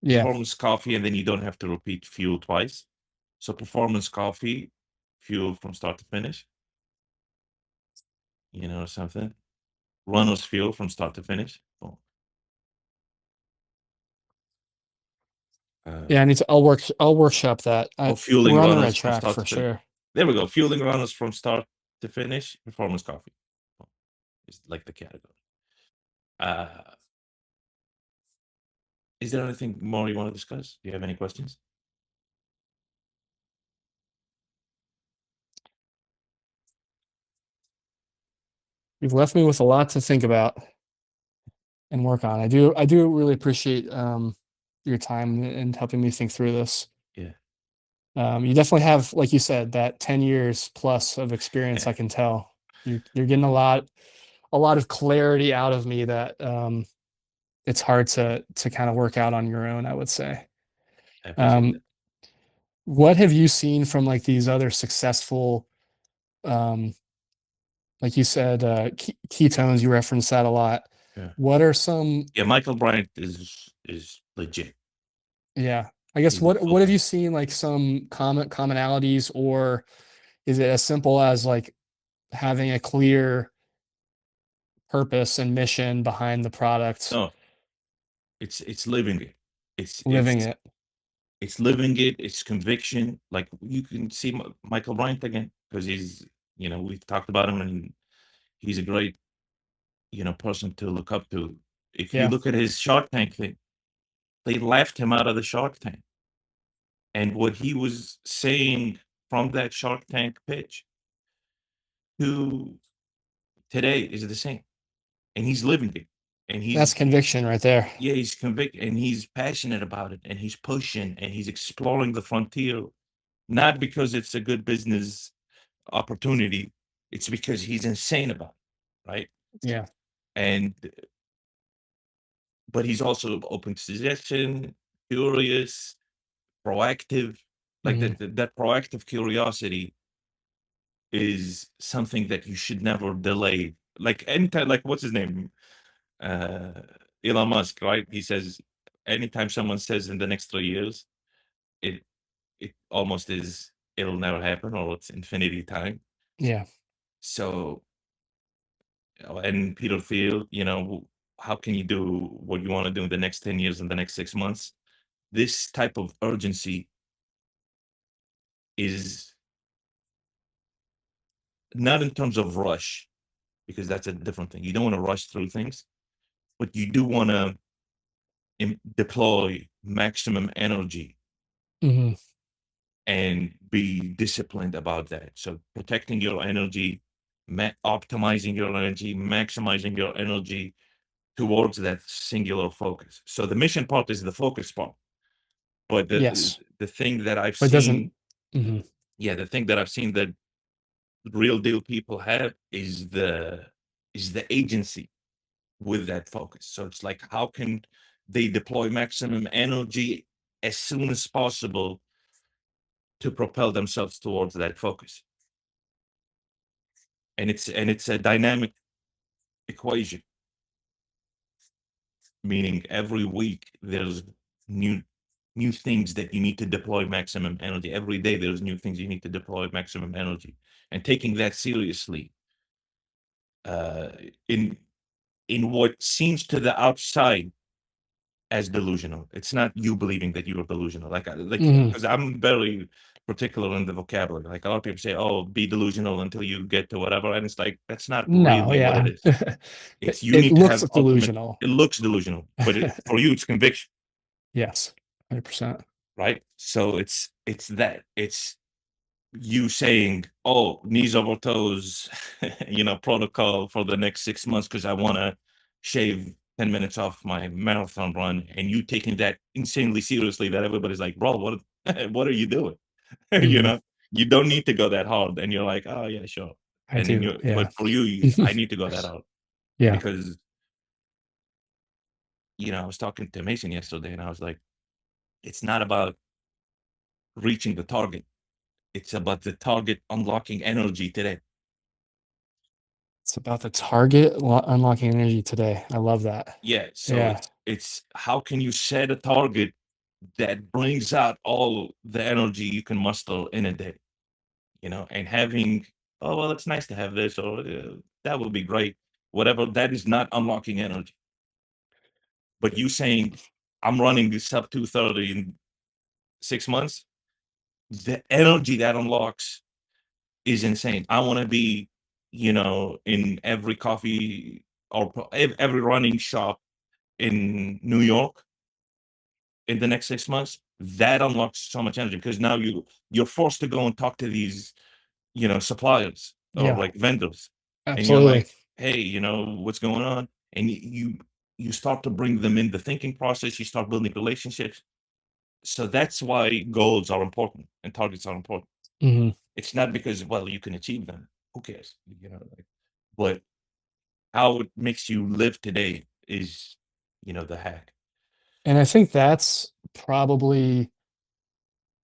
[SPEAKER 2] Yeah.
[SPEAKER 1] performance coffee, and then you don't have to repeat fuel twice. So performance coffee, fuel from start to finish. Something. Runner's fuel from start to finish. Oh, uh,
[SPEAKER 2] Yeah, I'll workshop that.
[SPEAKER 1] fueling
[SPEAKER 2] Runner I
[SPEAKER 1] runners from
[SPEAKER 2] track
[SPEAKER 1] start
[SPEAKER 2] for
[SPEAKER 1] to finish.
[SPEAKER 2] sure.
[SPEAKER 1] There we go. Fueling runners from start to finish. Performance coffee. Oh, it's like the category. Uh, is there anything more you want to discuss? Do you have any questions?
[SPEAKER 2] You've left me with a lot to think about and work on. I do really appreciate your time and helping me think through this.
[SPEAKER 1] Yeah.
[SPEAKER 2] You definitely have, like you said, that 10 years plus of experience. I can tell you're getting a lot of clarity out of me that it's hard to kind of work out on your own, I would say.
[SPEAKER 1] I appreciate
[SPEAKER 2] Um,
[SPEAKER 1] that.
[SPEAKER 2] what have you seen from like these other successful, um, like you said, ketones? You reference that a lot.
[SPEAKER 1] Yeah.
[SPEAKER 2] What are some?
[SPEAKER 1] Yeah. Michael Bryant is legit.
[SPEAKER 2] Yeah, I guess
[SPEAKER 1] He's the full
[SPEAKER 2] what have you
[SPEAKER 1] thing.
[SPEAKER 2] seen like some commonalities, or is it as simple as like having a clear purpose and mission behind the product,
[SPEAKER 1] No, it's living it. It's
[SPEAKER 2] living
[SPEAKER 1] it's
[SPEAKER 2] it?
[SPEAKER 1] it's living it. It's conviction. Like you can see Michael Bryant again because we've talked about him, and he's a great person to look up to. If you
[SPEAKER 2] Yeah,
[SPEAKER 1] look at his Shark Tank thing, they laughed him out of the Shark Tank, and what he was saying from that Shark Tank pitch to today is the same, and he's living it, and
[SPEAKER 2] that's conviction right there.
[SPEAKER 1] yeah, he's convicted, and he's passionate about it, and he's pushing, and he's exploring the frontier, not because it's a good business opportunity, it's because he's insane about it, right?
[SPEAKER 2] Yeah.
[SPEAKER 1] And but he's also open to suggestion, curious, proactive. Like
[SPEAKER 2] Hmm.
[SPEAKER 1] that proactive curiosity is something that you should never delay. Like anytime, like what's his name? Uh Elon Musk, right? He says anytime someone says in the next 3 years, it it almost is it'll never happen or it's infinity time.
[SPEAKER 2] Yeah.
[SPEAKER 1] So and Peter Field, how can you do what you want to do in the next 10 years in the next 6 months? This type of urgency is not in terms of rush, because that's a different thing. You don't want to rush through things, but you do want to deploy maximum energy
[SPEAKER 2] Hmm.
[SPEAKER 1] and be disciplined about that. So protecting your energy, optimizing your energy, maximizing your energy towards that singular focus. So the mission part is the focus part. But
[SPEAKER 2] Yes,
[SPEAKER 1] the thing that I've
[SPEAKER 2] but it doesn't.
[SPEAKER 1] seen,
[SPEAKER 2] Hmm.
[SPEAKER 1] yeah, the thing that I've seen that real deal people have is the agency with that focus. So it's like, how can they deploy maximum energy as soon as possible to propel themselves towards that focus. And it's a dynamic equation, meaning every week there's new new things that you need to deploy maximum energy. Every day there's new things you need to deploy maximum energy. And taking that seriously, uh, in what seems to the outside as delusional. It's not you believing that you are delusional.
[SPEAKER 2] Mhm.
[SPEAKER 1] Because I'm very particular in the vocabulary. Like a lot of people say, "Oh, be delusional until you get to whatever," and it's like that's not
[SPEAKER 2] No,
[SPEAKER 1] really what it
[SPEAKER 2] yeah.
[SPEAKER 1] is. It's you
[SPEAKER 2] It
[SPEAKER 1] need to
[SPEAKER 2] looks
[SPEAKER 1] have ultimate.
[SPEAKER 2] delusional.
[SPEAKER 1] It looks delusional, but for you, it's conviction,
[SPEAKER 2] Yes, 100%.
[SPEAKER 1] right? So it's you saying, "Oh, knees over toes," protocol for the next 6 months because I want to shave 10 minutes off my marathon run, and you taking that insanely seriously that everybody's like, "Bro, what what are you doing?" you
[SPEAKER 2] Mhm.
[SPEAKER 1] know, you don't need to go that hard, and you're like, "Oh yeah, sure,"
[SPEAKER 2] I
[SPEAKER 1] and then
[SPEAKER 2] do,
[SPEAKER 1] you,
[SPEAKER 2] yeah.
[SPEAKER 1] but for you, I need to go that hard
[SPEAKER 2] Yeah,
[SPEAKER 1] because I was talking to Mason yesterday, and I was like, "It's not about reaching the target; it's about the target unlocking energy today."
[SPEAKER 2] it's about the target unlocking energy today. I love that.
[SPEAKER 1] Yeah, so
[SPEAKER 2] Yeah,
[SPEAKER 1] it's how can you set a target that brings out all the energy you can muster in a day, and having, oh well, it's nice to have this, or that would be great, whatever. That is not unlocking energy. But you saying I'm running this sub 230 in 6 months, the energy that unlocks is insane. I want to be, in every coffee or every running shop in New York in the next 6 months. That unlocks so much energy because now you're forced to go and talk to these, suppliers or
[SPEAKER 2] yeah,
[SPEAKER 1] like vendors, and you're
[SPEAKER 2] absolutely.
[SPEAKER 1] like, hey, what's going on? And you start to bring them in the thinking process. You start building relationships. So that's why goals are important and targets are important.
[SPEAKER 2] Mhm.
[SPEAKER 1] It's not because, well, you can achieve them. Who cares? But how it makes you live today is, the hack.
[SPEAKER 2] And I think that's probably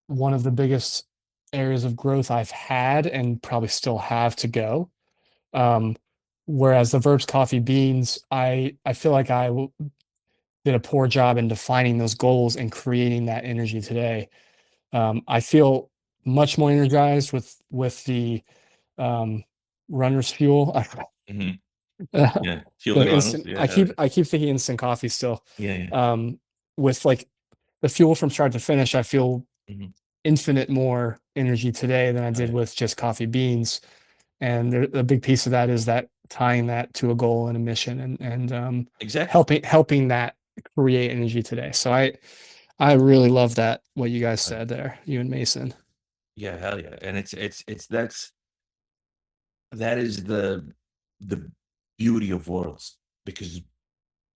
[SPEAKER 2] one of the biggest areas of growth I've had and probably still have to go. Um, Whereas the verbs coffee beans, I feel like did a poor job in defining those goals and creating that energy today. I feel much more energized with the um, runner's fuel.
[SPEAKER 1] Mhm.
[SPEAKER 2] The
[SPEAKER 1] Yeah, fueling runners.
[SPEAKER 2] instant.
[SPEAKER 1] Yeah, hell yeah.
[SPEAKER 2] I keep thinking instant coffee still.
[SPEAKER 1] Yeah, yeah.
[SPEAKER 2] Um, with like the fuel from start to finish, I feel
[SPEAKER 1] Mhm.
[SPEAKER 2] infinite more energy today than I
[SPEAKER 1] Oh,
[SPEAKER 2] did
[SPEAKER 1] yeah.
[SPEAKER 2] with just coffee beans. And a big piece of that is that tying that to a goal and a mission and
[SPEAKER 1] Exactly.
[SPEAKER 2] helping that create energy today. So I really love that what you guys
[SPEAKER 1] Uh,
[SPEAKER 2] said there, you and Mason.
[SPEAKER 1] yeah, hell yeah. And it's that is the beauty of worlds because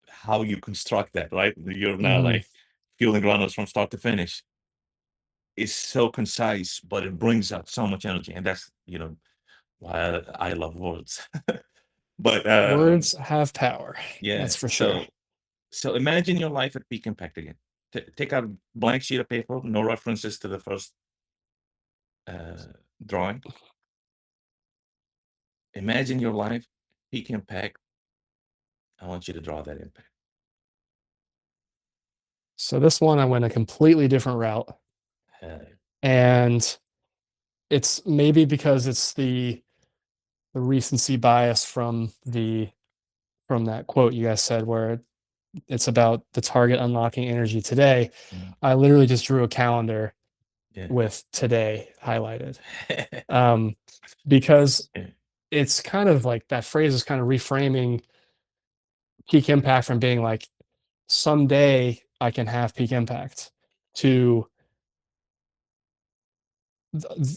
[SPEAKER 1] how you construct that, right? You're now
[SPEAKER 2] Mhm.
[SPEAKER 1] like fueling runners from start to finish is so concise, but it brings out so much energy. And that's, why I love words. But
[SPEAKER 2] Words have power.
[SPEAKER 1] yeah,
[SPEAKER 2] That's for sure.
[SPEAKER 1] so imagine your life at peak impact again. Take out a blank sheet of paper, no references to the first uh, drawing. Imagine your life, peak impact. I want you to draw that impact.
[SPEAKER 2] So this one I went a completely different route.
[SPEAKER 1] Uh,
[SPEAKER 2] And it's maybe because it's the recency bias from that quote you guys said where it's about the target unlocking energy today.
[SPEAKER 1] mm,
[SPEAKER 2] I literally just drew a calendar
[SPEAKER 1] yeah.
[SPEAKER 2] with today highlighted. Um, because
[SPEAKER 1] Yeah.
[SPEAKER 2] it's kind of like that phrase is kind of reframing peak impact from being like someday I can have peak impact to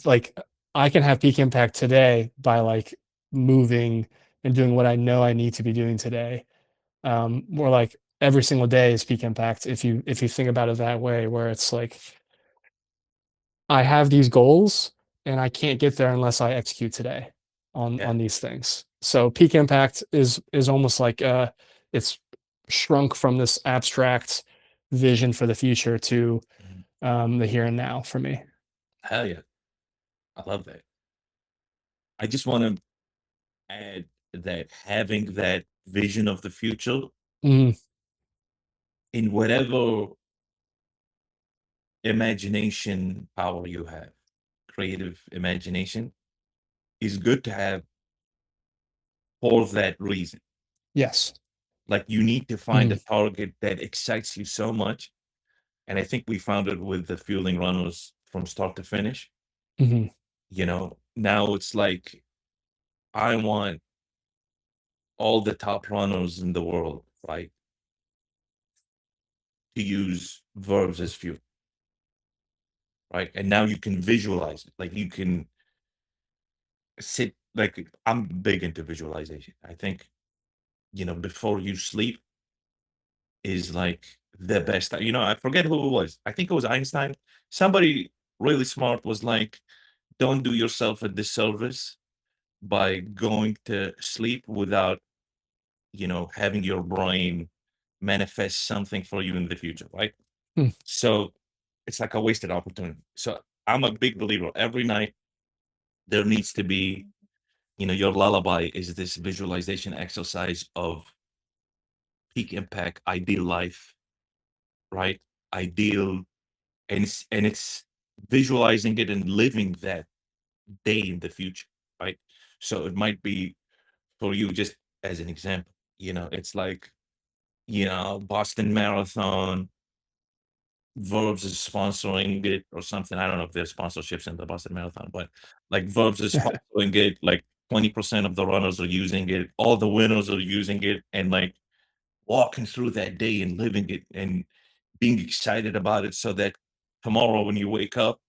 [SPEAKER 2] like I can have peak impact today by like moving and doing what I know I need to be doing today. More like every single day is peak impact if you think about it that way, where it's like I have these goals and I can't get there unless I execute today
[SPEAKER 1] Yeah.
[SPEAKER 2] on these things. So peak impact is almost like it's shrunk from this abstract vision for the future to
[SPEAKER 1] Mhm.
[SPEAKER 2] the here and now for me.
[SPEAKER 1] Hell yeah. I love that. I just want to add that having that vision of the future
[SPEAKER 2] Mhm.
[SPEAKER 1] in whatever imagination power you have, creative imagination, is good to have for that reason.
[SPEAKER 2] Yes.
[SPEAKER 1] Like you need to find a
[SPEAKER 2] Mhm.
[SPEAKER 1] target that excites you so much. And I think we found it with the fueling runners from start to finish.
[SPEAKER 2] Mhm.
[SPEAKER 1] Now it's like I want all the top runners in the world, like to use verbs as fuel, right? And now you can visualize it. Like you can sit, like I'm big into visualization. I think, before you sleep is like the best. I forget who it was. I think it was Einstein. Somebody really smart was like, don't do yourself a disservice by going to sleep without, having your brain manifest something for you in the future, right?
[SPEAKER 2] Mm.
[SPEAKER 1] So it's like a wasted opportunity. So I'm a big believer. Every night there needs to be, your lullaby is this visualization exercise of peak impact, ideal life, right? Ideal, and it's visualizing it and living that day in the future, right? So it might be for you, just as an example, it's like, Boston Marathon, Verbs is sponsoring it or something. I don't know if there's sponsorships in the Boston Marathon, but like Verbs is sponsoring it, like 20% of the runners are using it, all the winners are using it, and like walking through that day and living it and being excited about it so that tomorrow when you wake up,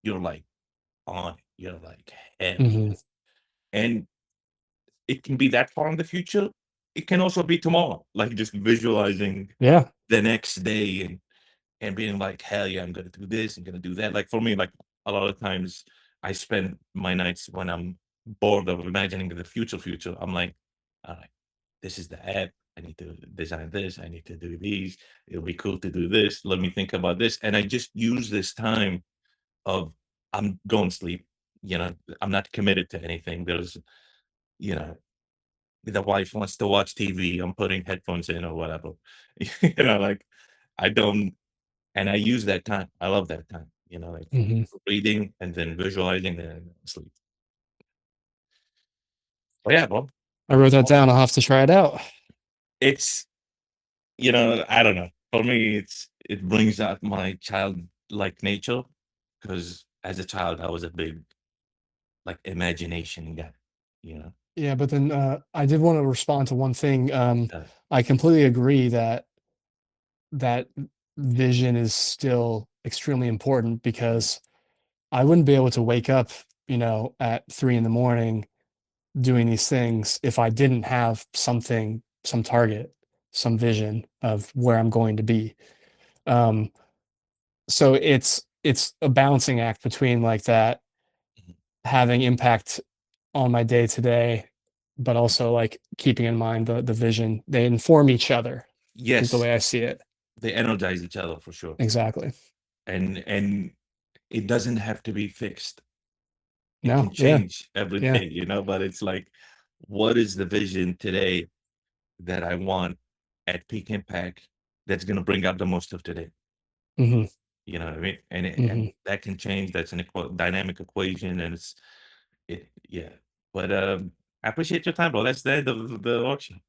[SPEAKER 1] you're like on it. You're like, hell yeah.
[SPEAKER 2] Mhm.
[SPEAKER 1] And it can be that far in the future. It can also be tomorrow, like just visualizing
[SPEAKER 2] Yeah.
[SPEAKER 1] the next day and being like, hell yeah, I'm gonna do this, I'm gonna do that. Like for me, like a lot of times I spend my nights when I'm bored of imagining the future. I'm like, all right, this is the app. I need to design this. I need to do these. It'll be cool to do this. Let me think about this. And I just use this time of I'm going to sleep. I'm not committed to anything. You know, the wife wants to watch TV. I'm putting headphones in or whatever. Like I don't, and I use that time. I love that time. Like
[SPEAKER 2] Mhm.
[SPEAKER 1] reading and then visualizing and then sleep. But yeah, bro.
[SPEAKER 2] I wrote that down. I'll have to try it out.
[SPEAKER 1] It's I don't know. For me, it brings out my childlike nature because as a child, I was a big like imagination guy. You know.
[SPEAKER 2] Yeah, but then I did want to respond to one thing.
[SPEAKER 1] Uh,
[SPEAKER 2] I completely agree that that vision is still extremely important because I wouldn't be able to wake up, at 3 in the morning doing these things if I didn't have something, some target, some vision of where I'm going to be. Um, so it's a balancing act between like that
[SPEAKER 1] mhm.
[SPEAKER 2] having impact on my day to day, but also like keeping in mind the vision. They inform each other is the
[SPEAKER 1] Yes,
[SPEAKER 2] way I see it.
[SPEAKER 1] they energize each other for sure,
[SPEAKER 2] Exactly.
[SPEAKER 1] and it doesn't have to be fixed. It
[SPEAKER 2] No,
[SPEAKER 1] can
[SPEAKER 2] yeah,
[SPEAKER 1] change every
[SPEAKER 2] yeah.
[SPEAKER 1] day, but it's like, what is the vision today that I want at peak impact that's gonna bring out the most of today?
[SPEAKER 2] Mhm,
[SPEAKER 1] You know what I mean? And
[SPEAKER 2] mhm.
[SPEAKER 1] that can change. That's an dynamic equation, and yeah. But I appreciate your time, bro. That's the end of the auction.